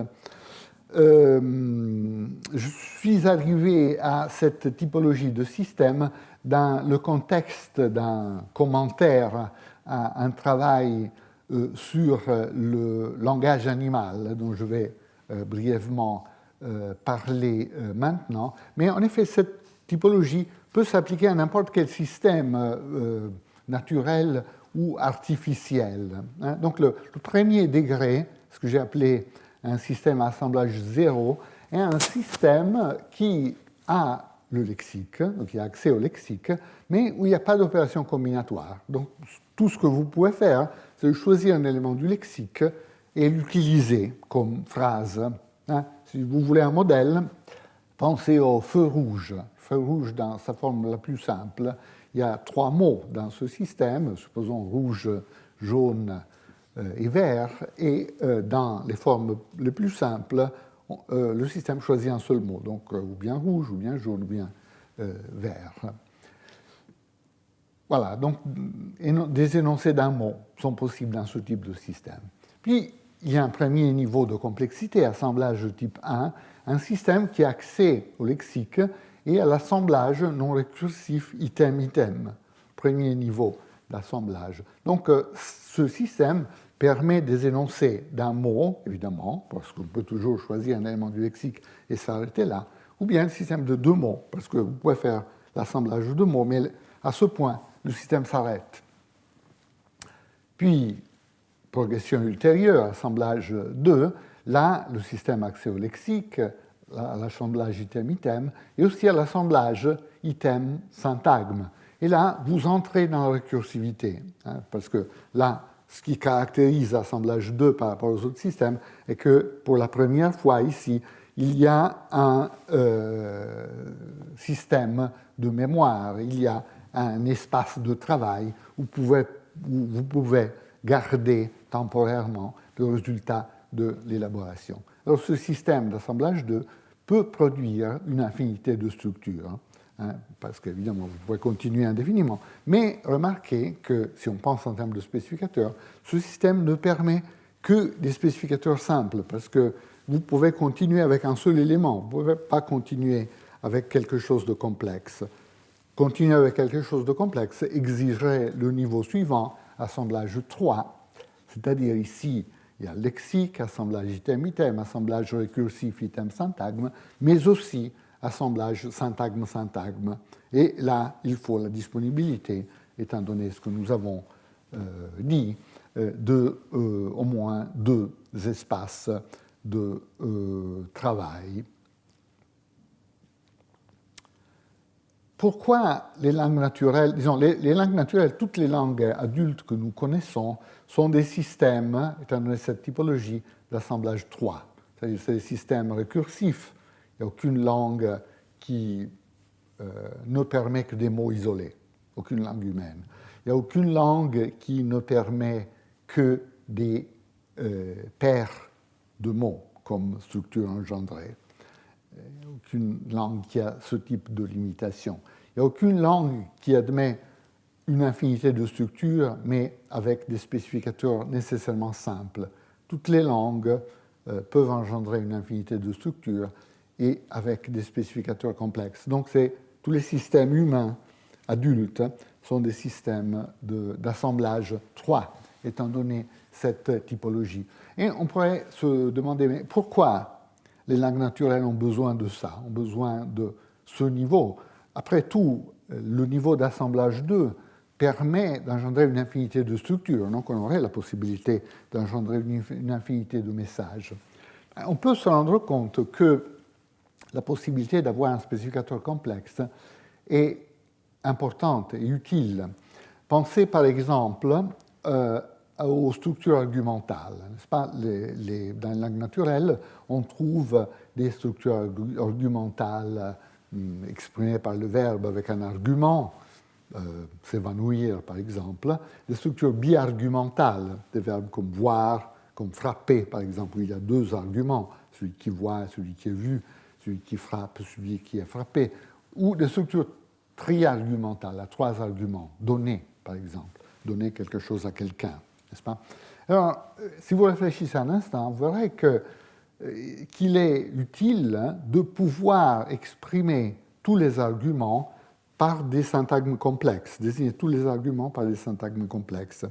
Je suis arrivé à cette typologie de système dans le contexte d'un commentaire à un travail sur le langage animal, dont je vais brièvement parler maintenant. Mais en effet, cette typologie peut s'appliquer à n'importe quel système naturel ou artificiel. Donc le premier degré, ce que j'ai appelé un système à assemblage zéro, est un système qui a le lexique, donc il a accès au lexique, mais où il n'y a pas d'opération combinatoire. Donc tout ce que vous pouvez faire, c'est de choisir un élément du lexique et l'utiliser comme phrase. Si vous voulez un modèle, pensez au feu rouge. Le feu rouge, dans sa forme la plus simple, il y a 3 mots dans ce système, supposons rouge, jaune et vert, et dans les formes les plus simples, le système choisit un seul mot, donc ou bien rouge, ou bien jaune, ou bien vert. Voilà, donc des énoncés d'un mot sont possibles dans ce type de système. Puis, il y a un premier niveau de complexité, assemblage de type 1, un système qui a accès au lexique et à l'assemblage non récursif item-item, premier niveau d'assemblage. Donc, ce système permet des énoncés d'un mot, évidemment, parce qu'on peut toujours choisir un élément du lexique et s'arrêter là, ou bien le système de 2 mots, parce que vous pouvez faire l'assemblage de 2 mots, mais à ce point, le système s'arrête. Puis, progression ultérieure, assemblage 2, là, le système a accès au lexique, à l'assemblage item-item, et aussi à l'assemblage item-syntagme. Et là, vous entrez dans la récursivité, parce que là, ce qui caractérise l'assemblage 2 par rapport aux autres systèmes est que, pour la première fois ici, il y a un système de mémoire, il y a un espace de travail où vous pouvez garder temporairement le résultat de l'élaboration. Alors, ce système d'assemblage 2 peut produire une infinité de structures, parce qu'évidemment, vous pouvez continuer indéfiniment. Mais remarquez que, si on pense en termes de spécificateurs, ce système ne permet que des spécificateurs simples, parce que vous pouvez continuer avec un seul élément, vous ne pouvez pas continuer avec quelque chose de complexe. Continuer avec quelque chose de complexe exigerait le niveau suivant, assemblage 3, c'est-à-dire ici, il y a lexique, assemblage item-item, assemblage récursif item-syntagme, mais aussi assemblage syntagme-syntagme. Et là, il faut la disponibilité, étant donné ce que nous avons dit, de au moins 2 espaces de travail. Pourquoi les langues naturelles, disons, les langues naturelles, toutes les langues adultes que nous connaissons, sont des systèmes, étant donné cette typologie, d'assemblage 3. C'est-à-dire c'est des systèmes récursifs. Il n'y a aucune langue qui ne permet que des mots isolés, aucune langue humaine. Il n'y a aucune langue qui ne permet que des paires de mots comme structure engendrée. Il n'y a aucune langue qui a ce type de limitation. Il n'y a aucune langue qui admet une infinité de structures, mais avec des spécificateurs nécessairement simples. Toutes les langues peuvent engendrer une infinité de structures et avec des spécificateurs complexes. Donc, tous les systèmes humains adultes sont des systèmes d'assemblage 3, étant donné cette typologie. Et on pourrait se demander, mais pourquoi les langues naturelles ont besoin de ça, ont besoin de ce niveau? Après tout, le niveau d'assemblage 2 permet d'engendrer une infinité de structures, donc on aurait la possibilité d'engendrer une infinité de messages. On peut se rendre compte que la possibilité d'avoir un spécificateur complexe est importante et utile. Pensez par exemple aux structures argumentales. N'est-ce pas? Dans les langues naturelles, on trouve des structures argumentales exprimées par le verbe avec un argument, s'évanouir par exemple, des structures biargumentales, des verbes comme voir, comme frapper par exemple, où il y a 2 arguments, celui qui voit, celui qui est vu, celui qui frappe, celui qui est frappé, ou des structures triargumentales, à 3 arguments, donner par exemple, donner quelque chose à quelqu'un. N'est-ce pas? Alors, si vous réfléchissez un instant, vous verrez qu'il est utile de pouvoir exprimer tous les arguments par des syntagmes complexes, désigner tous les arguments par des syntagmes complexes.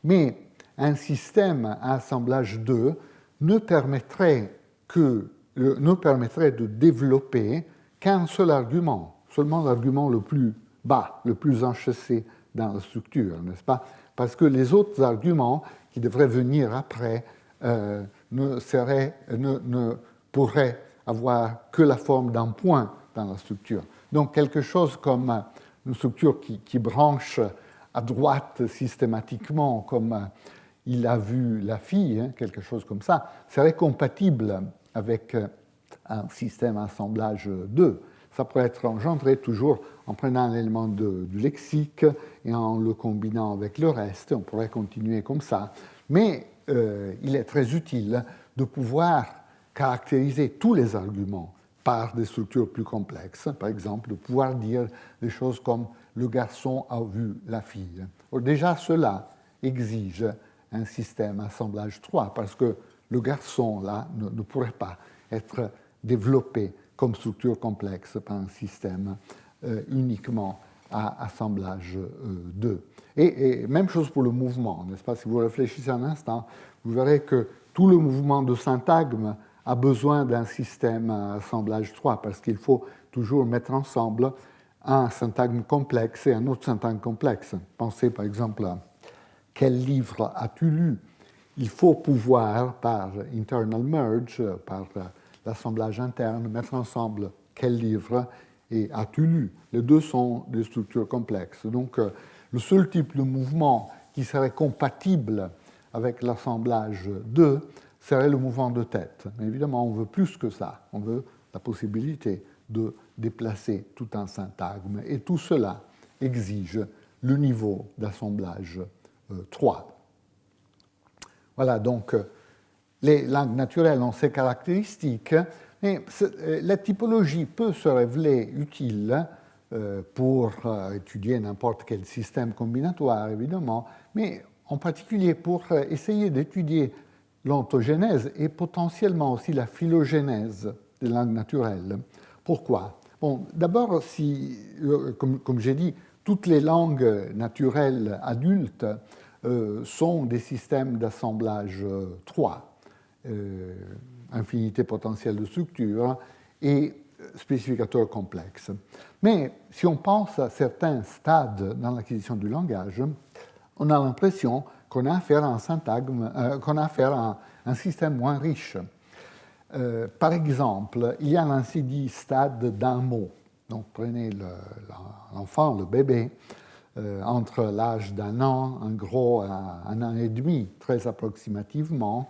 Mais un système à assemblage 2 ne permettrait de développer qu'un seul argument, seulement l'argument le plus bas, le plus enchâssé dans la structure, n'est-ce pas? Parce que les autres arguments qui devraient venir après ne pourraient avoir que la forme d'un point dans la structure. Donc quelque chose comme une structure qui branche à droite systématiquement, comme il a vu la fille, hein, quelque chose comme ça, serait compatible avec un système assemblage 2. Ça pourrait être engendré toujours en prenant un élément du lexique et en le combinant avec le reste. On pourrait continuer comme ça. Mais il est très utile de pouvoir caractériser tous les arguments par des structures plus complexes. Par exemple, de pouvoir dire des choses comme « le garçon a vu la fille ». Déjà, cela exige un système assemblage 3 parce que le garçon, là, ne pourrait pas être développé comme structure complexe par un système uniquement à assemblage 2. Et même chose pour le mouvement, n'est-ce pas? Si vous réfléchissez un instant, vous verrez que tout le mouvement de syntagme a besoin d'un système à assemblage 3 parce qu'il faut toujours mettre ensemble un syntagme complexe et un autre syntagme complexe. Pensez par exemple à quel livre as-tu lu? Il faut pouvoir, par internal merge, par l'assemblage interne, mettre ensemble quel livre et as-tu lu? Les deux sont des structures complexes. Donc, le seul type de mouvement qui serait compatible avec l'assemblage 2 serait le mouvement de tête. Mais évidemment, on veut plus que ça. On veut la possibilité de déplacer tout un syntagme. Et tout cela exige le niveau d'assemblage 3. Voilà, donc les langues naturelles ont ces caractéristiques, mais la typologie peut se révéler utile pour étudier n'importe quel système combinatoire, évidemment, mais en particulier pour essayer d'étudier l'ontogénèse et potentiellement aussi la phylogénèse des langues naturelles. Pourquoi? Bon, d'abord, comme j'ai dit, toutes les langues naturelles adultes sont des systèmes d'assemblage 3, infinité potentielle de structure et spécificateurs complexes. Mais si on pense à certains stades dans l'acquisition du langage, on a l'impression qu'on a affaire à un syntagme, qu'on a affaire à un système moins riche. Par exemple, il y a l'ainsi dit stade d'un mot. Donc prenez l'enfant, le bébé, entre l'âge d'un an, en gros, à un an et demi, très approximativement.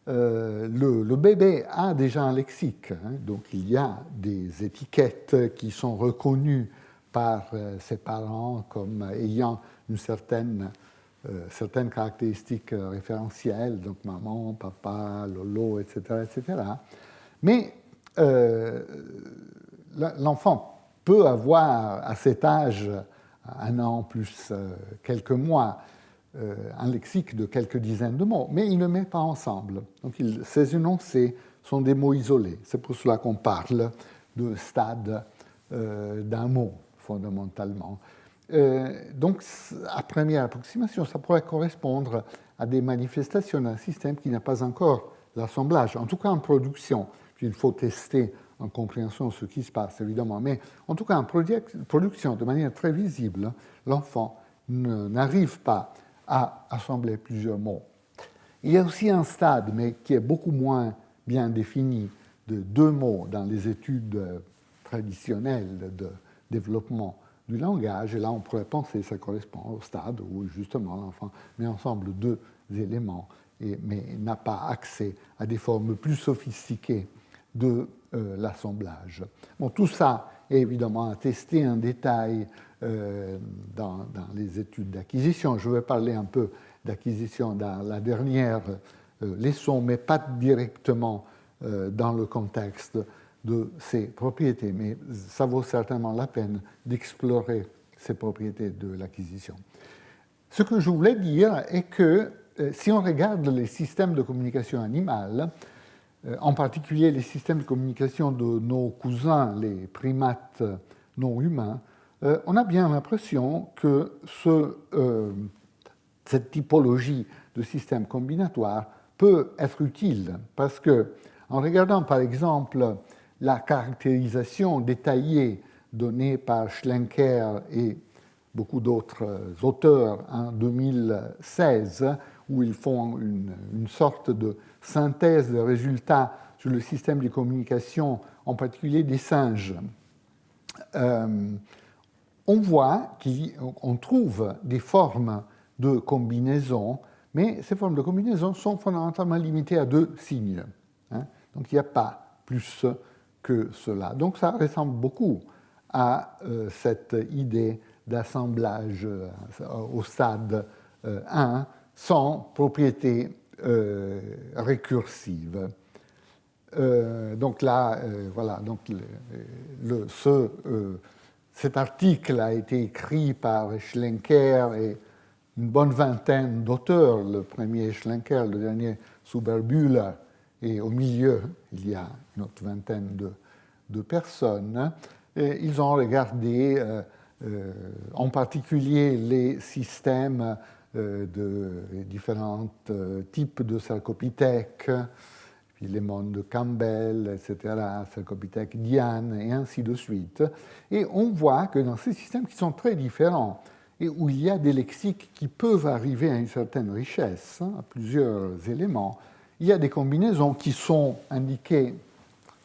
Le bébé a déjà un lexique, hein, donc il y a des étiquettes qui sont reconnues par ses parents comme ayant une certaines caractéristiques référentielles, donc maman, papa, lolo, etc. etc. Mais l'enfant peut avoir à cet âge, un an plus quelques mois, un lexique de quelques dizaines de mots, mais il ne met pas ensemble. Donc ces énoncés sont des mots isolés. C'est pour cela qu'on parle de stade d'un mot, fondamentalement. Donc, à première approximation, ça pourrait correspondre à des manifestations d'un système qui n'a pas encore l'assemblage, en tout cas en production. Puis il faut tester en compréhension ce qui se passe, évidemment, mais en tout cas en production, de manière très visible, l'enfant n'arrive pas à assembler plusieurs mots. Il y a aussi un stade, mais qui est beaucoup moins bien défini, de 2 mots dans les études traditionnelles de développement du langage, et là on pourrait penser que ça correspond au stade où justement l'enfant met ensemble 2 éléments, mais n'a pas accès à des formes plus sophistiquées de l'assemblage. Bon, tout ça est évidemment attesté en détail dans les études d'acquisition. Je vais parler un peu d'acquisition dans la dernière leçon, mais pas directement dans le contexte de ces propriétés, mais ça vaut certainement la peine d'explorer ces propriétés de l'acquisition. Ce que je voulais dire est que si on regarde les systèmes de communication animale, en particulier les systèmes de communication de nos cousins, les primates non humains, on a bien l'impression que cette typologie de système combinatoire peut être utile, parce que en regardant par exemple la caractérisation détaillée donnée par Schlenker et beaucoup d'autres auteurs en 2016, où ils font une sorte de synthèse de résultats sur le système de communication, en particulier des singes, on voit qu'on trouve des formes de combinaison, mais ces formes de combinaison sont fondamentalement limitées à 2 signes. Donc il n'y a pas plus que cela. Donc ça ressemble beaucoup à cette idée d'assemblage au stade 1 sans propriété récursive. Donc là, voilà, donc cet article a été écrit par Schlenker et une bonne vingtaine d'auteurs. Le premier Schlenker, le dernier Zuberbühler, et au milieu, il y a une autre vingtaine de personnes. Et ils ont regardé en particulier les systèmes de différents types de sarcopithèques, puis les mondes de Campbell, etc., sarcopithèque Diane, et ainsi de suite. Et on voit que dans ces systèmes qui sont très différents, et où il y a des lexiques qui peuvent arriver à une certaine richesse, à plusieurs éléments, il y a des combinaisons qui sont indiquées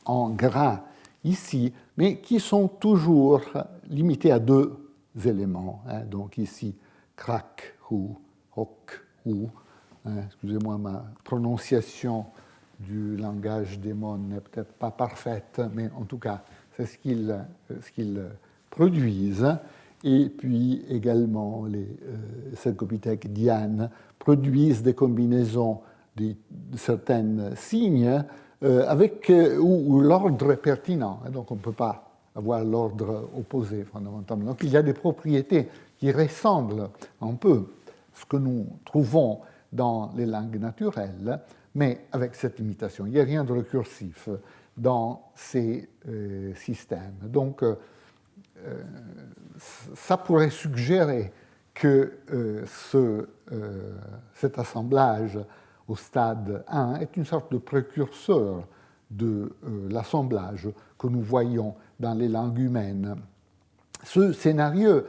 en gras ici, mais qui sont toujours limitées à 2 éléments. Donc ici, crack, ou, hoc, ou. Excusez-moi, ma prononciation du langage démon n'est peut-être pas parfaite, mais en tout cas, c'est ce qu'ils produisent. Et puis également, les sarcopithèques Diane produisent des combinaisons de certains signes avec où l'ordre est pertinent. Donc on ne peut pas avoir l'ordre opposé fondamentalement. Donc il y a des propriétés qui ressemblent un peu à ce que nous trouvons dans les langues naturelles, mais avec cette limitation. Il n'y a rien de récursif dans ces systèmes. Donc ça pourrait suggérer que cet assemblage au stade 1 est une sorte de précurseur de l'assemblage que nous voyons dans les langues humaines. Ce scénario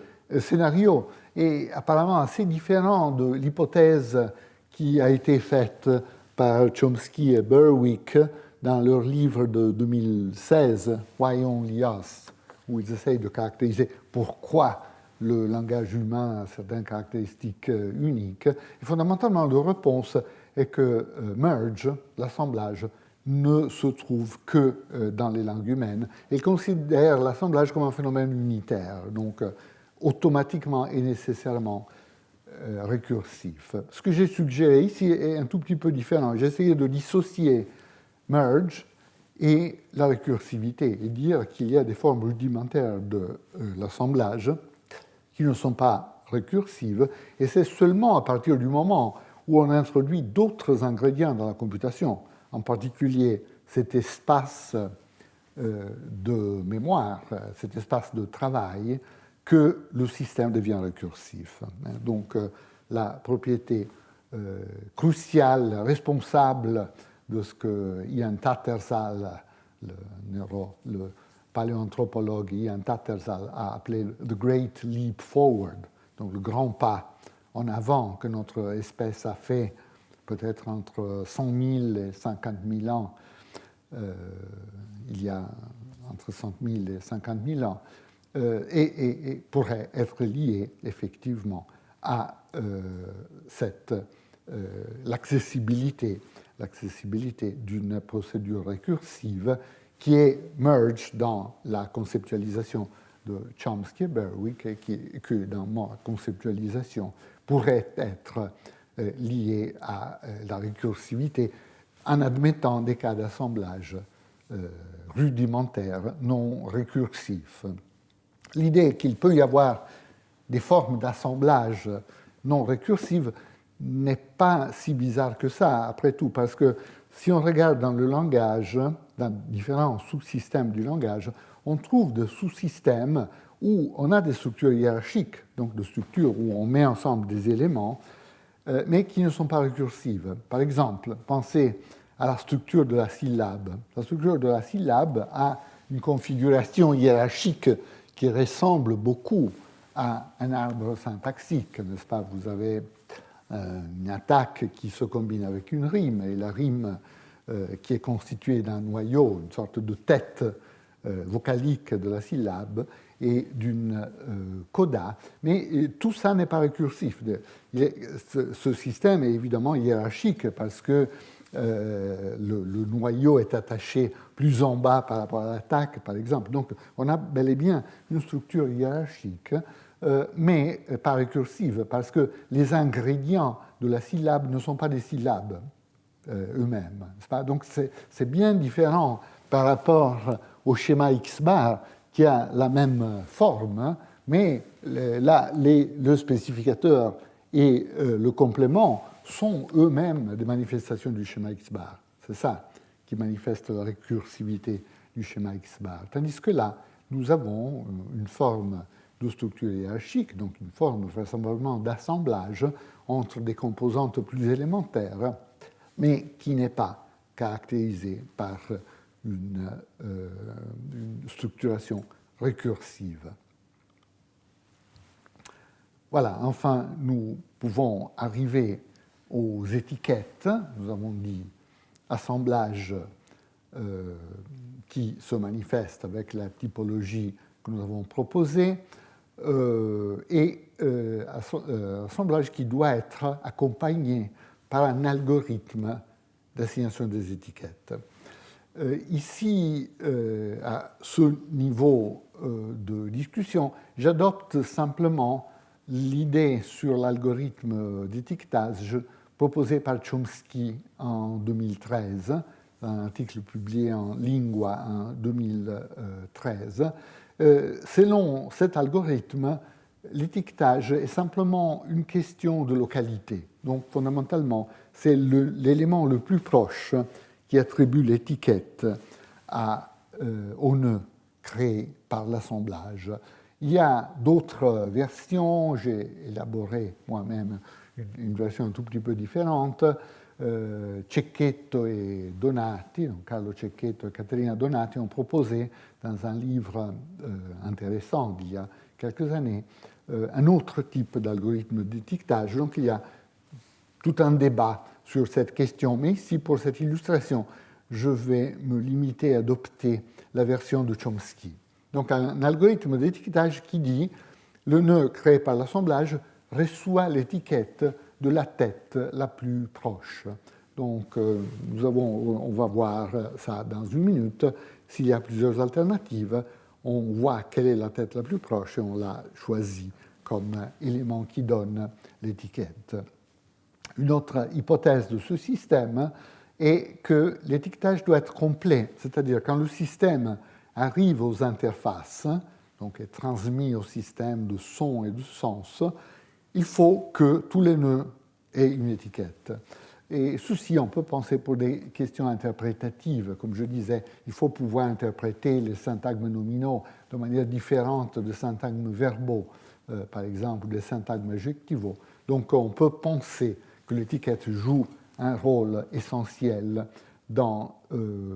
est apparemment assez différent de l'hypothèse qui a été faite par Chomsky et Berwick dans leur livre de 2016, Why Only Us, où ils essayent de caractériser pourquoi le langage humain a certaines caractéristiques uniques. Et fondamentalement, leur réponse est que merge, l'assemblage, ne se trouve que dans les langues humaines. Ils considèrent l'assemblage comme un phénomène unitaire, donc automatiquement et nécessairement récursif. Ce que j'ai suggéré ici est un tout petit peu différent. J'ai essayé de dissocier merge et la récursivité et dire qu'il y a des formes rudimentaires de l'assemblage qui ne sont pas récursives, et c'est seulement à partir du moment où on introduit d'autres ingrédients dans la computation, en particulier cet espace de mémoire, cet espace de travail, que le système devient récursif. Donc la propriété cruciale, responsable de ce que Ian Tattersall, le paléanthropologue Ian Tattersall, a appelé « the great leap forward », donc le grand pas en avant que notre espèce a fait peut-être entre 100 000 et 50 000 ans, il y a entre 100 000 et 50 000 ans, et pourrait être lié effectivement à l'accessibilité d'une procédure récursive qui est merge dans la conceptualisation de Chomsky et Berwick et que dans ma conceptualisation pourrait être liée à la récursivité en admettant des cas d'assemblage rudimentaires non récursifs. L'idée qu'il peut y avoir des formes d'assemblage non récursives n'est pas si bizarre que ça, après tout, parce que si on regarde dans le langage, dans différents sous-systèmes du langage, on trouve des sous-systèmes où on a des structures hiérarchiques, donc des structures où on met ensemble des éléments, mais qui ne sont pas récursives. Par exemple, pensez à la structure de la syllabe. La structure de la syllabe a une configuration hiérarchique qui ressemble beaucoup à un arbre syntaxique, n'est-ce pas? Vous avez une attaque qui se combine avec une rime, et la rime qui est constitué d'un noyau, une sorte de tête vocalique de la syllabe, et d'une coda. Mais tout ça n'est pas récursif. Ce système est évidemment hiérarchique parce que le noyau est attaché plus en bas par rapport à l'attaque, par exemple. Donc on a bel et bien une structure hiérarchique, mais pas récursive, parce que les ingrédients de la syllabe ne sont pas des syllabes eux-mêmes. Donc c'est bien différent par rapport au schéma X-bar, qui a la même forme, hein, mais là, le spécificateur et le complément sont eux-mêmes des manifestations du schéma X-bar. C'est ça qui manifeste la récursivité du schéma X-bar. Tandis que là, nous avons une forme de structure hiérarchique, donc une forme vraisemblablement d'assemblage entre des composantes plus élémentaires, mais qui n'est pas caractérisée par une structuration récursive. Voilà, enfin, nous pouvons arriver aux étiquettes. Nous avons dit assemblage qui se manifeste avec la typologie que nous avons proposée et assemblage qui doit être accompagné par un algorithme d'assignation des étiquettes. Ici, à ce niveau de discussion, j'adopte simplement l'idée sur l'algorithme d'étiquetage proposé par Chomsky en 2013, un article publié en Lingua en 2013. Selon cet algorithme, l'étiquetage est simplement une question de localité. Donc, fondamentalement, c'est l'élément le plus proche qui attribue l'étiquette au nœud créé par l'assemblage. Il y a d'autres versions, j'ai élaboré moi-même une version un tout petit peu différente. Cecchetto et Donati, donc Carlo Cecchetto et Caterina Donati ont proposé dans un livre intéressant d'il y a quelques années un autre type d'algorithme d'étiquetage. Donc il y a tout un débat sur cette question, mais ici, pour cette illustration, je vais me limiter à adopter la version de Chomsky. Donc un algorithme d'étiquetage qui dit le nœud créé par l'assemblage reçoit l'étiquette de la tête la plus proche. Donc on va voir ça dans une minute. S'il y a plusieurs alternatives, on voit quelle est la tête la plus proche et on la choisit comme élément qui donne l'étiquette. Une autre hypothèse de ce système est que l'étiquetage doit être complet, c'est-à-dire quand le système arrive aux interfaces, donc est transmis au système de son et de sens, il faut que tous les nœuds aient une étiquette. Et ceci, on peut penser pour des questions interprétatives. Comme je disais, il faut pouvoir interpréter les syntagmes nominaux de manière différente des syntagmes verbaux, par exemple, des syntagmes adjectivaux. Donc on peut penser que l'étiquette joue un rôle essentiel dans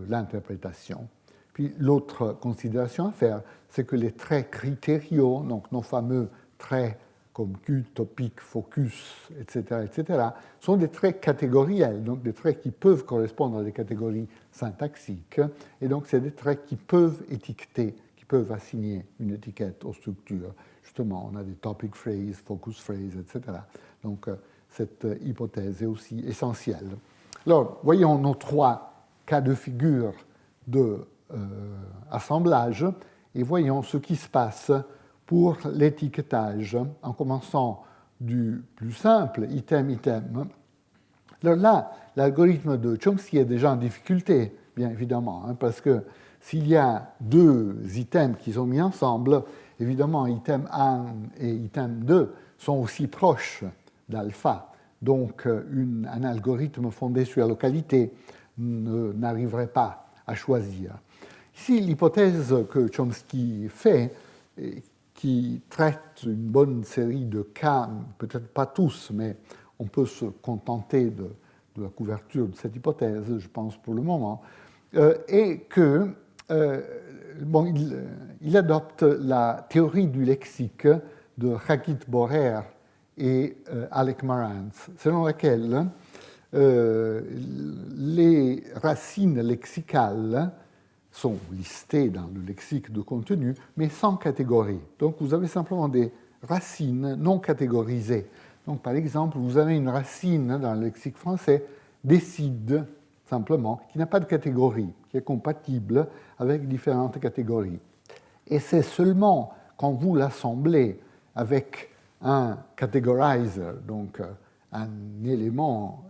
l'interprétation. Puis l'autre considération à faire, c'est que les traits critériaux, donc nos fameux traits comme Q, topique, focus, etc., sont des traits catégoriels, donc des traits qui peuvent correspondre à des catégories syntaxiques, et donc c'est des traits qui peuvent étiqueter, qui peuvent assigner une étiquette aux structures. Justement, on a des topic phrases, focus phrases, etc. Donc cette hypothèse est aussi essentielle. Alors, voyons nos trois cas de figure d'assemblage et voyons ce qui se passe pour l'étiquetage, en commençant du plus simple, item, item. Alors là, l'algorithme de Chomsky est déjà en difficulté, bien évidemment, parce que s'il y a deux items qui sont mis ensemble, évidemment, item 1 et item 2 sont aussi proches d'alpha. Donc, un algorithme fondé sur la localité n'arriverait pas à choisir. Ici, l'hypothèse que Chomsky fait, qui traite une bonne série de cas, peut-être pas tous, mais on peut se contenter de la couverture de cette hypothèse, je pense pour le moment, est que il adopte la théorie du lexique de Hagit Borer et Alec Marantz, selon laquelle les racines lexicales sont listées dans le lexique de contenu, mais sans catégorie. Donc vous avez simplement des racines non catégorisées. Donc par exemple, vous avez une racine dans le lexique français, décide, simplement, qui n'a pas de catégorie, qui est compatible avec différentes catégories. Et c'est seulement quand vous l'assemblez avec un categorizer, donc un élément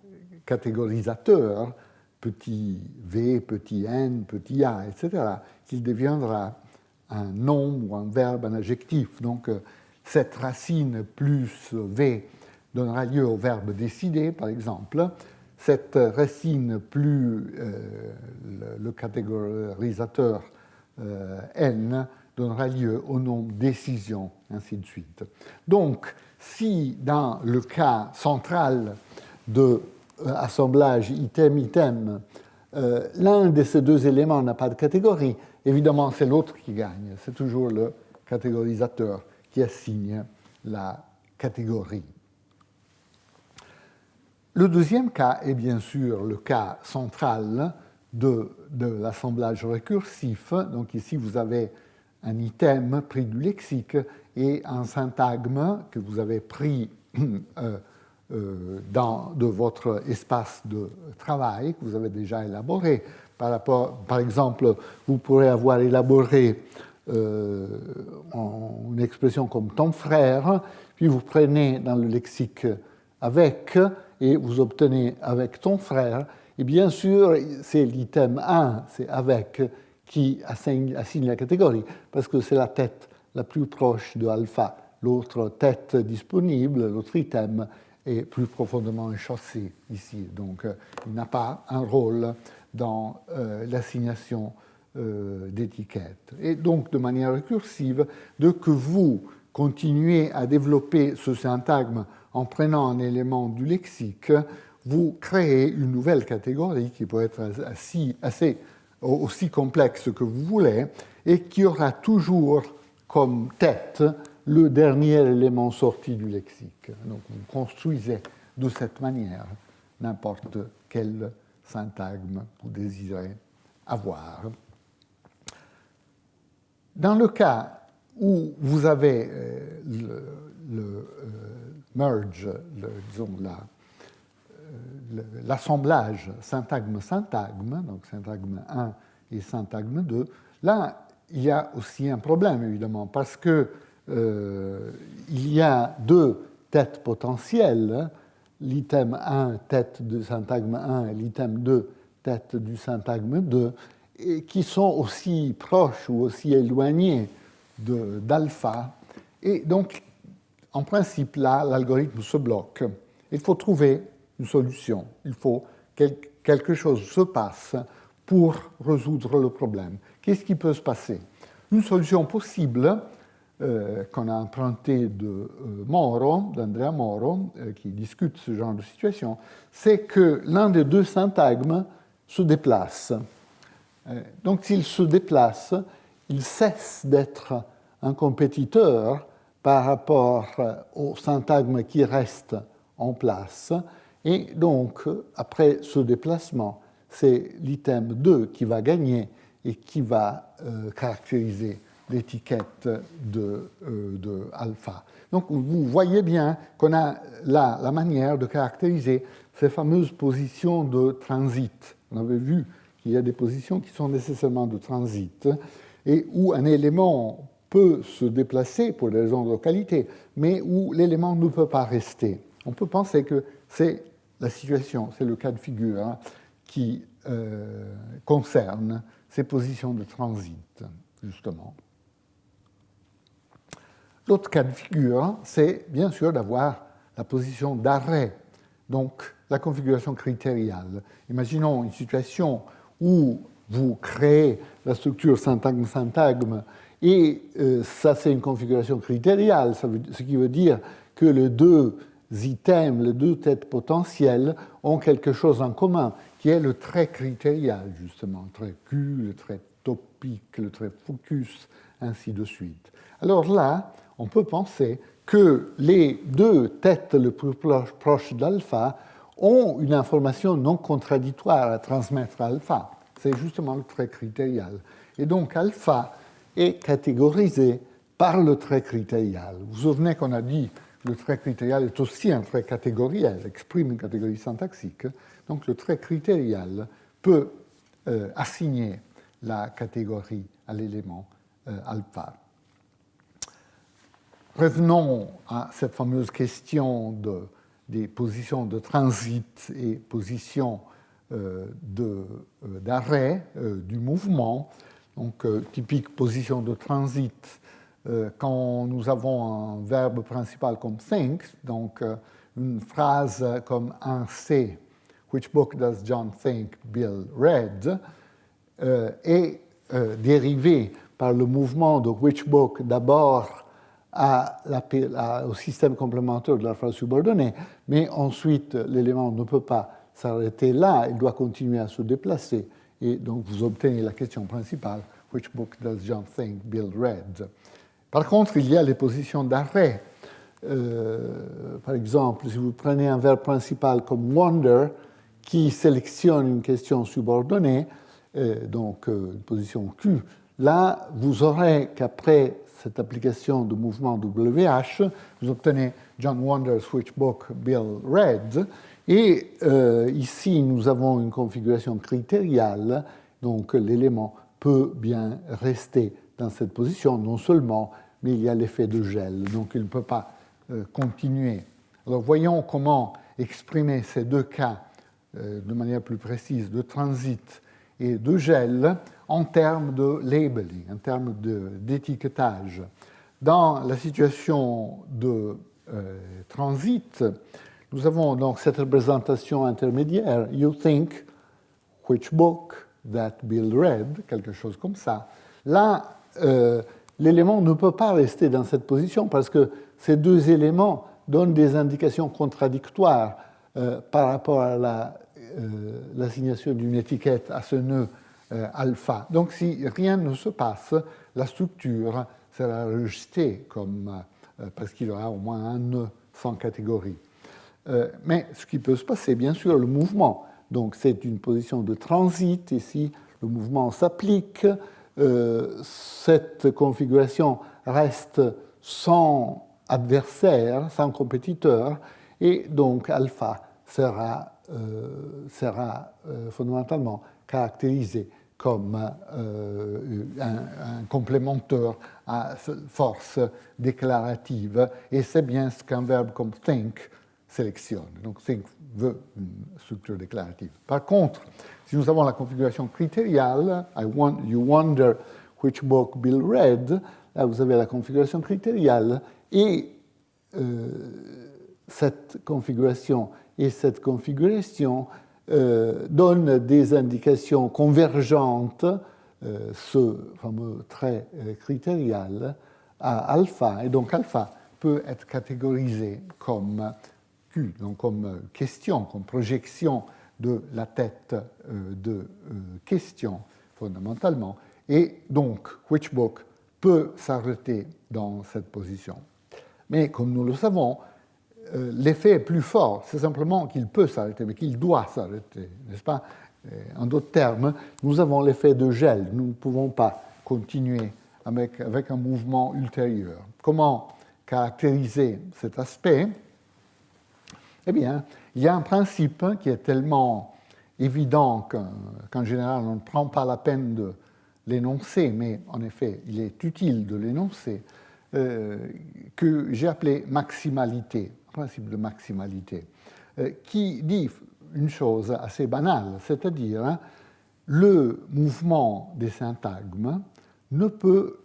catégorisateur, petit v, petit n, petit a, etc., qu'il deviendra un nom ou un verbe, un adjectif. Donc cette racine plus v donnera lieu au verbe décider, par exemple. Cette racine plus le catégorisateur n donnera lieu au nom décision, ainsi de suite. Donc, si dans le cas central de assemblage item-item, l'un de ces deux éléments n'a pas de catégorie, évidemment c'est l'autre qui gagne. C'est toujours le catégorisateur qui assigne la catégorie. Le deuxième cas est bien sûr le cas central de l'assemblage récursif. Donc ici, vous avez un item pris du lexique et un syntagme que vous avez pris de votre espace de travail, que vous avez déjà élaboré. Par exemple, vous pourrez avoir élaboré une expression comme ton frère, puis vous prenez dans le lexique avec et vous obtenez avec ton frère. Et bien sûr, c'est l'item 1, c'est avec, qui assigne la catégorie, parce que c'est la tête la plus proche de alpha. L'autre tête disponible, l'autre item, est plus profondément enchâssé ici. Donc, il n'a pas un rôle dans l'assignation d'étiquettes. Et donc, de manière récursive, dès que vous continuez à développer ce syntagme en prenant un élément du lexique, vous créez une nouvelle catégorie qui peut être aussi complexe que vous voulez et qui aura toujours comme tête le dernier élément sorti du lexique. Donc vous construisez de cette manière n'importe quel syntagme que vous désirez avoir. Dans le cas où vous avez le merge, disons l'assemblage syntagme-syntagme, donc syntagme 1 et syntagme 2, là, il y a aussi un problème, évidemment, parce que il y a deux têtes potentielles, l'item 1, tête du syntagme 1, et l'item 2, tête du syntagme 2, et qui sont aussi proches ou aussi éloignés d'alpha. Et donc, en principe, là, l'algorithme se bloque. Il faut trouver une solution. Il faut que quelque chose se passe pour résoudre le problème. Qu'est-ce qui peut se passer? Une solution possible qu'on a empruntée de d'Andrea Moro, qui discute ce genre de situation, c'est que l'un des deux syntagmes se déplace. Donc, s'il se déplace, il cesse d'être un compétiteur par rapport au syntagme qui reste en place. Et donc, après ce déplacement, c'est l'item 2 qui va gagner et qui va caractériser l'étiquette de alpha. Donc, vous voyez bien qu'on a là la manière de caractériser ces fameuses positions de transit. On avait vu qu'il y a des positions qui sont nécessairement de transit et où un élément peut se déplacer pour des raisons de localité, mais où l'élément ne peut pas rester. On peut penser que c'est la situation, c'est le cas de figure qui concerne ces positions de transit, justement. L'autre cas de figure, c'est bien sûr d'avoir la position d'arrêt, donc la configuration critériale. Imaginons une situation où vous créez la structure syntagme-syntagme et ça, c'est une configuration critériale, ce qui veut dire que les deux items, les deux têtes potentielles ont quelque chose en commun, qui est le trait critérial, justement, le trait Q, le trait topique, le trait focus, ainsi de suite. Alors là, on peut penser que les deux têtes les plus proches d'alpha ont une information non contradictoire à transmettre à alpha. C'est justement le trait critérial. Et donc alpha est catégorisé par le trait critérial. Vous vous souvenez qu'on a dit que le trait critérial est aussi un trait catégoriel, exprime une catégorie syntaxique. Donc le trait critérial peut assigner la catégorie à l'élément alpha. Revenons à cette fameuse question des positions de transit et positions d'arrêt du mouvement. Donc, typique position de transit, quand nous avons un verbe principal comme think, donc une phrase comme un C, which book does John think Bill read, est dérivée par le mouvement de which book d'abord au système complémentaire de la phrase subordonnée, mais ensuite l'élément ne peut pas s'arrêter là, il doit continuer à se déplacer, et donc vous obtenez la question principale, which book does John think Bill read? Par contre, il y a les positions d'arrêt. Par exemple, si vous prenez un verbe principal comme wonder, qui sélectionne une question subordonnée, donc une position Q, là, vous aurez qu'après cette application de mouvement WH, vous obtenez John wonders which book Bill read. Et ici, nous avons une configuration critériale, donc l'élément peut bien rester dans cette position, non seulement, mais il y a l'effet de gel, donc il ne peut pas continuer. Alors voyons comment exprimer ces deux cas de manière plus précise, de transit et de gel, en termes de labeling, en termes d'étiquetage. Dans la situation de transit, nous avons donc cette représentation intermédiaire, you think which book that Bill read, quelque chose comme ça. Là, l'élément ne peut pas rester dans cette position parce que ces deux éléments donnent des indications contradictoires par rapport à l'assignation d'une étiquette à ce nœud alpha. Donc, si rien ne se passe, la structure sera rejetée parce qu'il y aura au moins un nœud sans catégorie. Mais ce qui peut se passer, bien sûr, le mouvement. Donc, c'est une position de transit. Ici, le mouvement s'applique. Cette configuration reste sans adversaire, sans compétiteur, et donc alpha sera fondamentalement caractérisé comme un complémentaire à force déclarative, et c'est bien ce qu'un verbe comme think sélectionne. Donc think veut une structure déclarative. Par contre, si nous avons la configuration critériale, you wonder which book Bill read, là vous avez la configuration critériale, et cette configuration donne des indications convergentes, ce fameux trait critérial, à alpha, et donc alpha peut être catégorisé comme Q, donc comme question, comme projection de la tête de question, fondamentalement, et donc which book peut s'arrêter dans cette position. Mais comme nous le savons, l'effet est plus fort, c'est simplement qu'il peut s'arrêter, mais qu'il doit s'arrêter, n'est-ce pas? En d'autres termes, nous avons l'effet de gel, nous ne pouvons pas continuer avec un mouvement ultérieur. Comment caractériser cet aspect? Eh bien, il y a un principe qui est tellement évident qu'en général, on ne prend pas la peine de l'énoncer, mais en effet, il est utile de l'énoncer, que j'ai appelé maximalité, principe de maximalité, qui dit une chose assez banale, c'est-à-dire le mouvement des syntagmes ne peut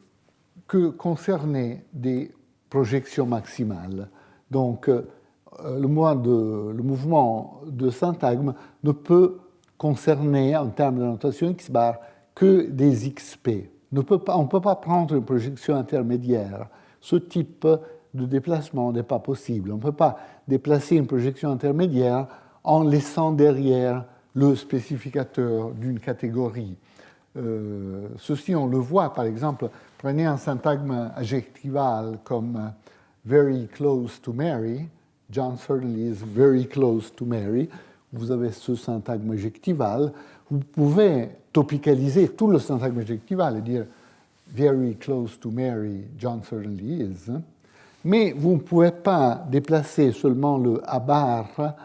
que concerner des projections maximales. Donc, le mouvement de syntagme ne peut concerner, en termes de notation X-bar, que des XP. On ne peut pas prendre une projection intermédiaire. Ce type de déplacement n'est pas possible. On ne peut pas déplacer une projection intermédiaire en laissant derrière le spécificateur d'une catégorie. Ceci, on le voit, par exemple, prenez un syntagme adjectival comme very close to Mary, John certainly is very close to Mary. Vous avez ce syntagme adjectival. Vous pouvez topicaliser tout le syntagme adjectival et dire very close to Mary, John certainly is. Mais vous ne pouvez pas déplacer seulement le abar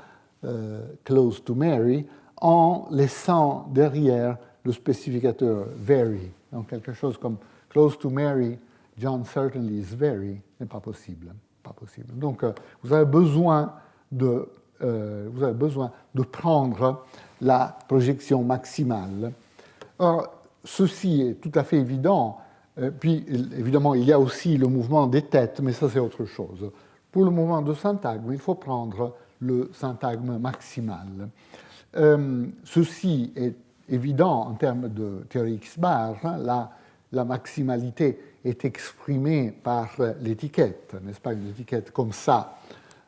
close to Mary en laissant derrière le spécificateur very. Donc quelque chose comme close to Mary, John certainly is very, n'est pas possible. Pas possible. Donc vous avez besoin de prendre la projection maximale. Or, ceci est tout à fait évident. Puis, évidemment, il y a aussi le mouvement des têtes, mais ça, c'est autre chose. Pour le mouvement de syntagme, il faut prendre le syntagme maximal. Ceci est évident en termes de théorie X-bar. La maximalité est exprimée par l'étiquette, n'est-ce pas? Une étiquette comme ça,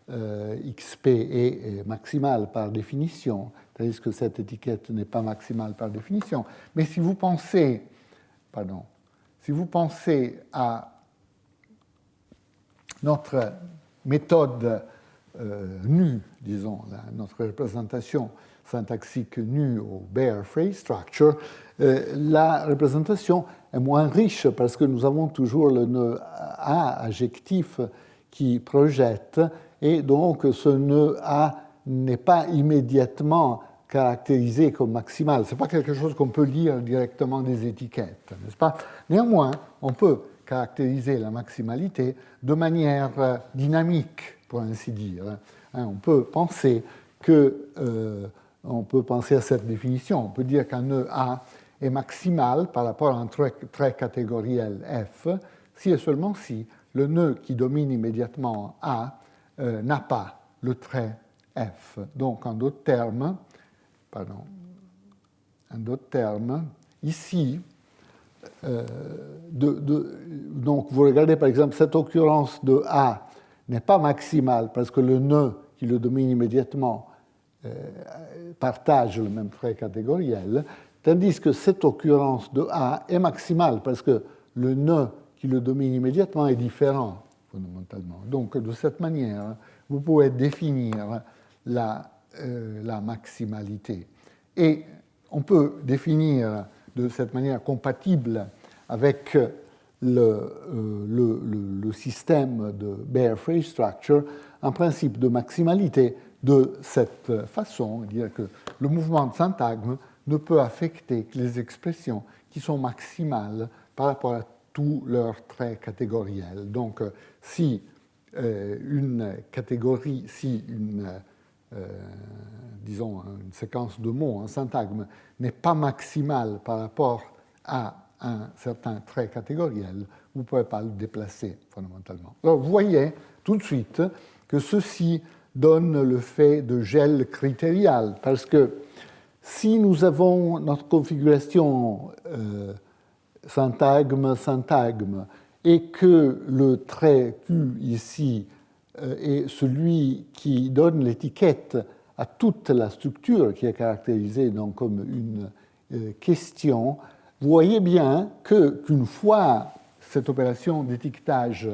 XP est maximale par définition, tandis que cette étiquette n'est pas maximale par définition. Mais si vous pensez à notre méthode nue, disons, notre représentation syntaxique nue au bare phrase structure, la représentation est moins riche parce que nous avons toujours le nœud A adjectif qui projette, et donc ce nœud A n'est pas immédiatement caractérisé comme maximal. Ce n'est pas quelque chose qu'on peut lire directement des étiquettes, n'est-ce pas? Néanmoins, on peut caractériser la maximalité de manière dynamique, pour ainsi dire. On peut penser à cette définition. On peut dire qu'un nœud A est maximal par rapport à un trait catégoriel F, si et seulement si le nœud qui domine immédiatement A n'a pas le trait F. Donc, en d'autres termes, ici, donc vous regardez par exemple cette occurrence de A n'est pas maximale parce que le nœud qui le domine immédiatement partage le même trait catégoriel, tandis que cette occurrence de A est maximale parce que le nœud qui le domine immédiatement est différent fondamentalement. Donc de cette manière, vous pouvez définir la maximalité. Et on peut définir de cette manière compatible avec le système de bare phrase structure un principe de maximalité de cette façon, dire que le mouvement de syntagme ne peut affecter que les expressions qui sont maximales par rapport à tous leurs traits catégoriels. Donc, si une catégorie, disons, une séquence de mots, un syntagme, n'est pas maximale par rapport à un certain trait catégoriel, vous ne pouvez pas le déplacer fondamentalement. Alors, vous voyez tout de suite que ceci donne le fait de gel critérial, parce que si nous avons notre configuration syntagme, et que le trait Q ici est celui qui donne l'étiquette à toute la structure qui est caractérisée donc comme une question, vous voyez bien qu'une fois cette opération d'étiquetage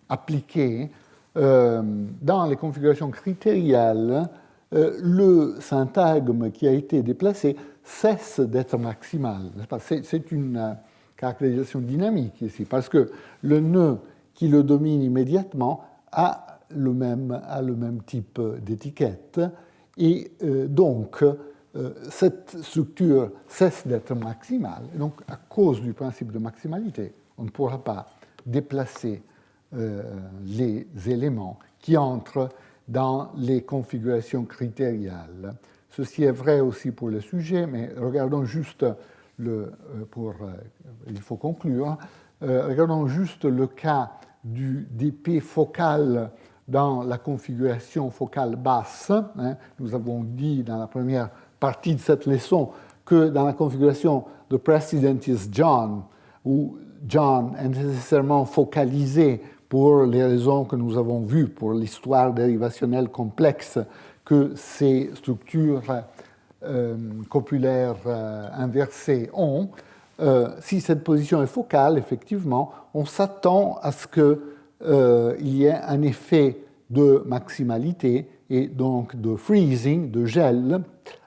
appliquée, dans les configurations critériales, le syntagme qui a été déplacé cesse d'être maximal. C'est une caractérisation dynamique ici, parce que le nœud qui le domine immédiatement a le même type d'étiquette, et donc cette structure cesse d'être maximale. Et donc, à cause du principe de maximalité, on ne pourra pas déplacer les éléments qui entrent dans les configurations critériales. Ceci est vrai aussi pour le sujet, mais regardons juste il faut conclure, regardons juste le cas du DP focal dans la configuration focale basse. Nous avons dit dans la première partie de cette leçon que dans la configuration de Precedent is John, où John est nécessairement focalisé pour les raisons que nous avons vues, pour l'histoire dérivationnelle complexe que ces structures copulaires inversées ont. Si cette position est focale, effectivement, on s'attend à ce qu'il y ait un effet de maximalité et donc de freezing, de gel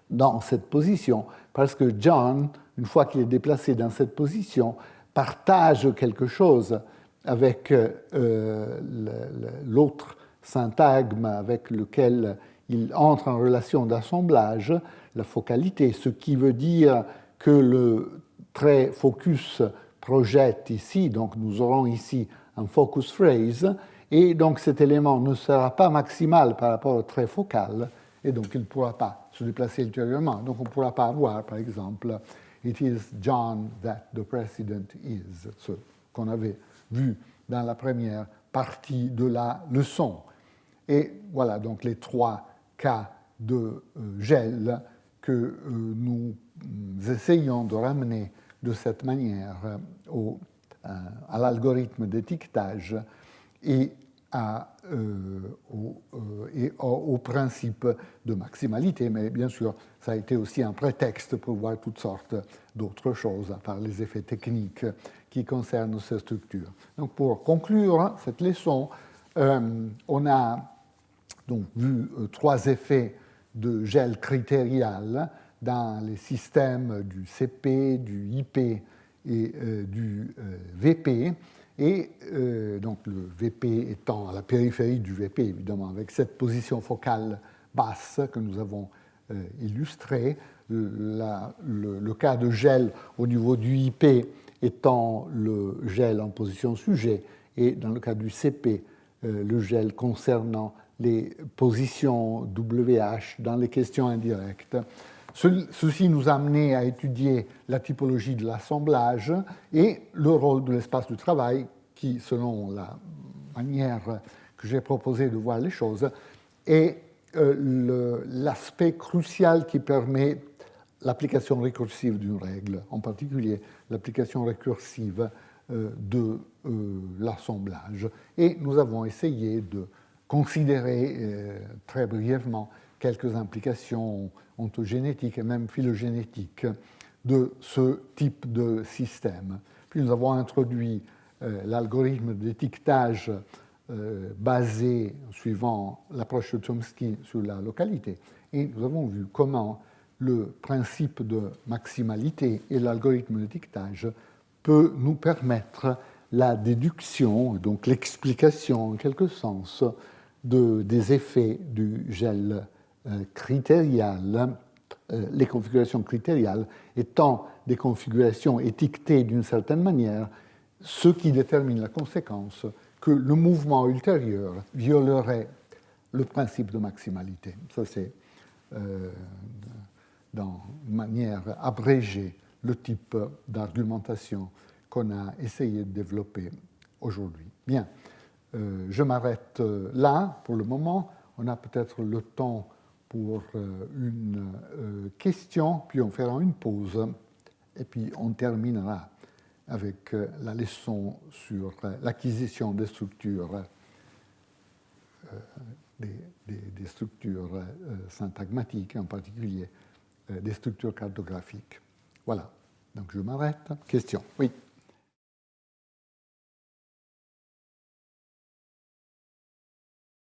dans cette position, parce que John, une fois qu'il est déplacé dans cette position, partage quelque chose avec l'autre syntagme avec lequel il entre en relation d'assemblage, la focalité, ce qui veut dire que le trait focus projette ici, donc nous aurons ici un focus phrase, et donc cet élément ne sera pas maximal par rapport au trait focal, et donc il ne pourra pas se déplacer ultérieurement. Donc on ne pourra pas avoir, par exemple, It is John that the president is, ce qu'on avait vu dans la première partie de la leçon. Et voilà donc les trois cas de gel que nous essayons de ramener de cette manière à l'algorithme d'étiquetage et au principe de maximalité, mais bien sûr, ça a été aussi un prétexte pour voir toutes sortes d'autres choses, à part les effets techniques qui concernent ces structures. Donc, pour conclure cette leçon, on a donc vu trois effets de gel critérial dans les systèmes du CP, du IP et du VP. Et donc le VP étant à la périphérie du VP, évidemment, avec cette position focale basse que nous avons illustrée, le cas de gel au niveau du IP étant le gel en position sujet, et dans le cas du CP, le gel concernant les positions WH dans les questions indirectes. Ceci nous a amené à étudier la typologie de l'assemblage et le rôle de l'espace du travail qui, selon la manière que j'ai proposé de voir les choses, est l'aspect crucial qui permet l'application récursive d'une règle, en particulier l'application récursive de l'assemblage. Et nous avons essayé de considérer très brièvement quelques implications ontogénétiques et même phylogénétiques de ce type de système. Puis nous avons introduit l'algorithme d'étiquetage basé, suivant l'approche de Chomsky, sur la localité. Et nous avons vu comment le principe de maximalité et l'algorithme d'étiquetage peut nous permettre la déduction, donc l'explication en quelque sens, des effets du gel critérial, les configurations critériales étant des configurations étiquetées d'une certaine manière, ce qui détermine la conséquence que le mouvement ultérieur violerait le principe de maximalité. Ça, c'est, d'une manière abrégée, le type d'argumentation qu'on a essayé de développer aujourd'hui. Bien, je m'arrête là pour le moment. On a peut-être le temps pour une question, puis on fera une pause, et puis on terminera avec la leçon sur l'acquisition des structures, des structures syntagmatiques, en particulier des structures cartographiques. Voilà, donc je m'arrête. Question? Oui.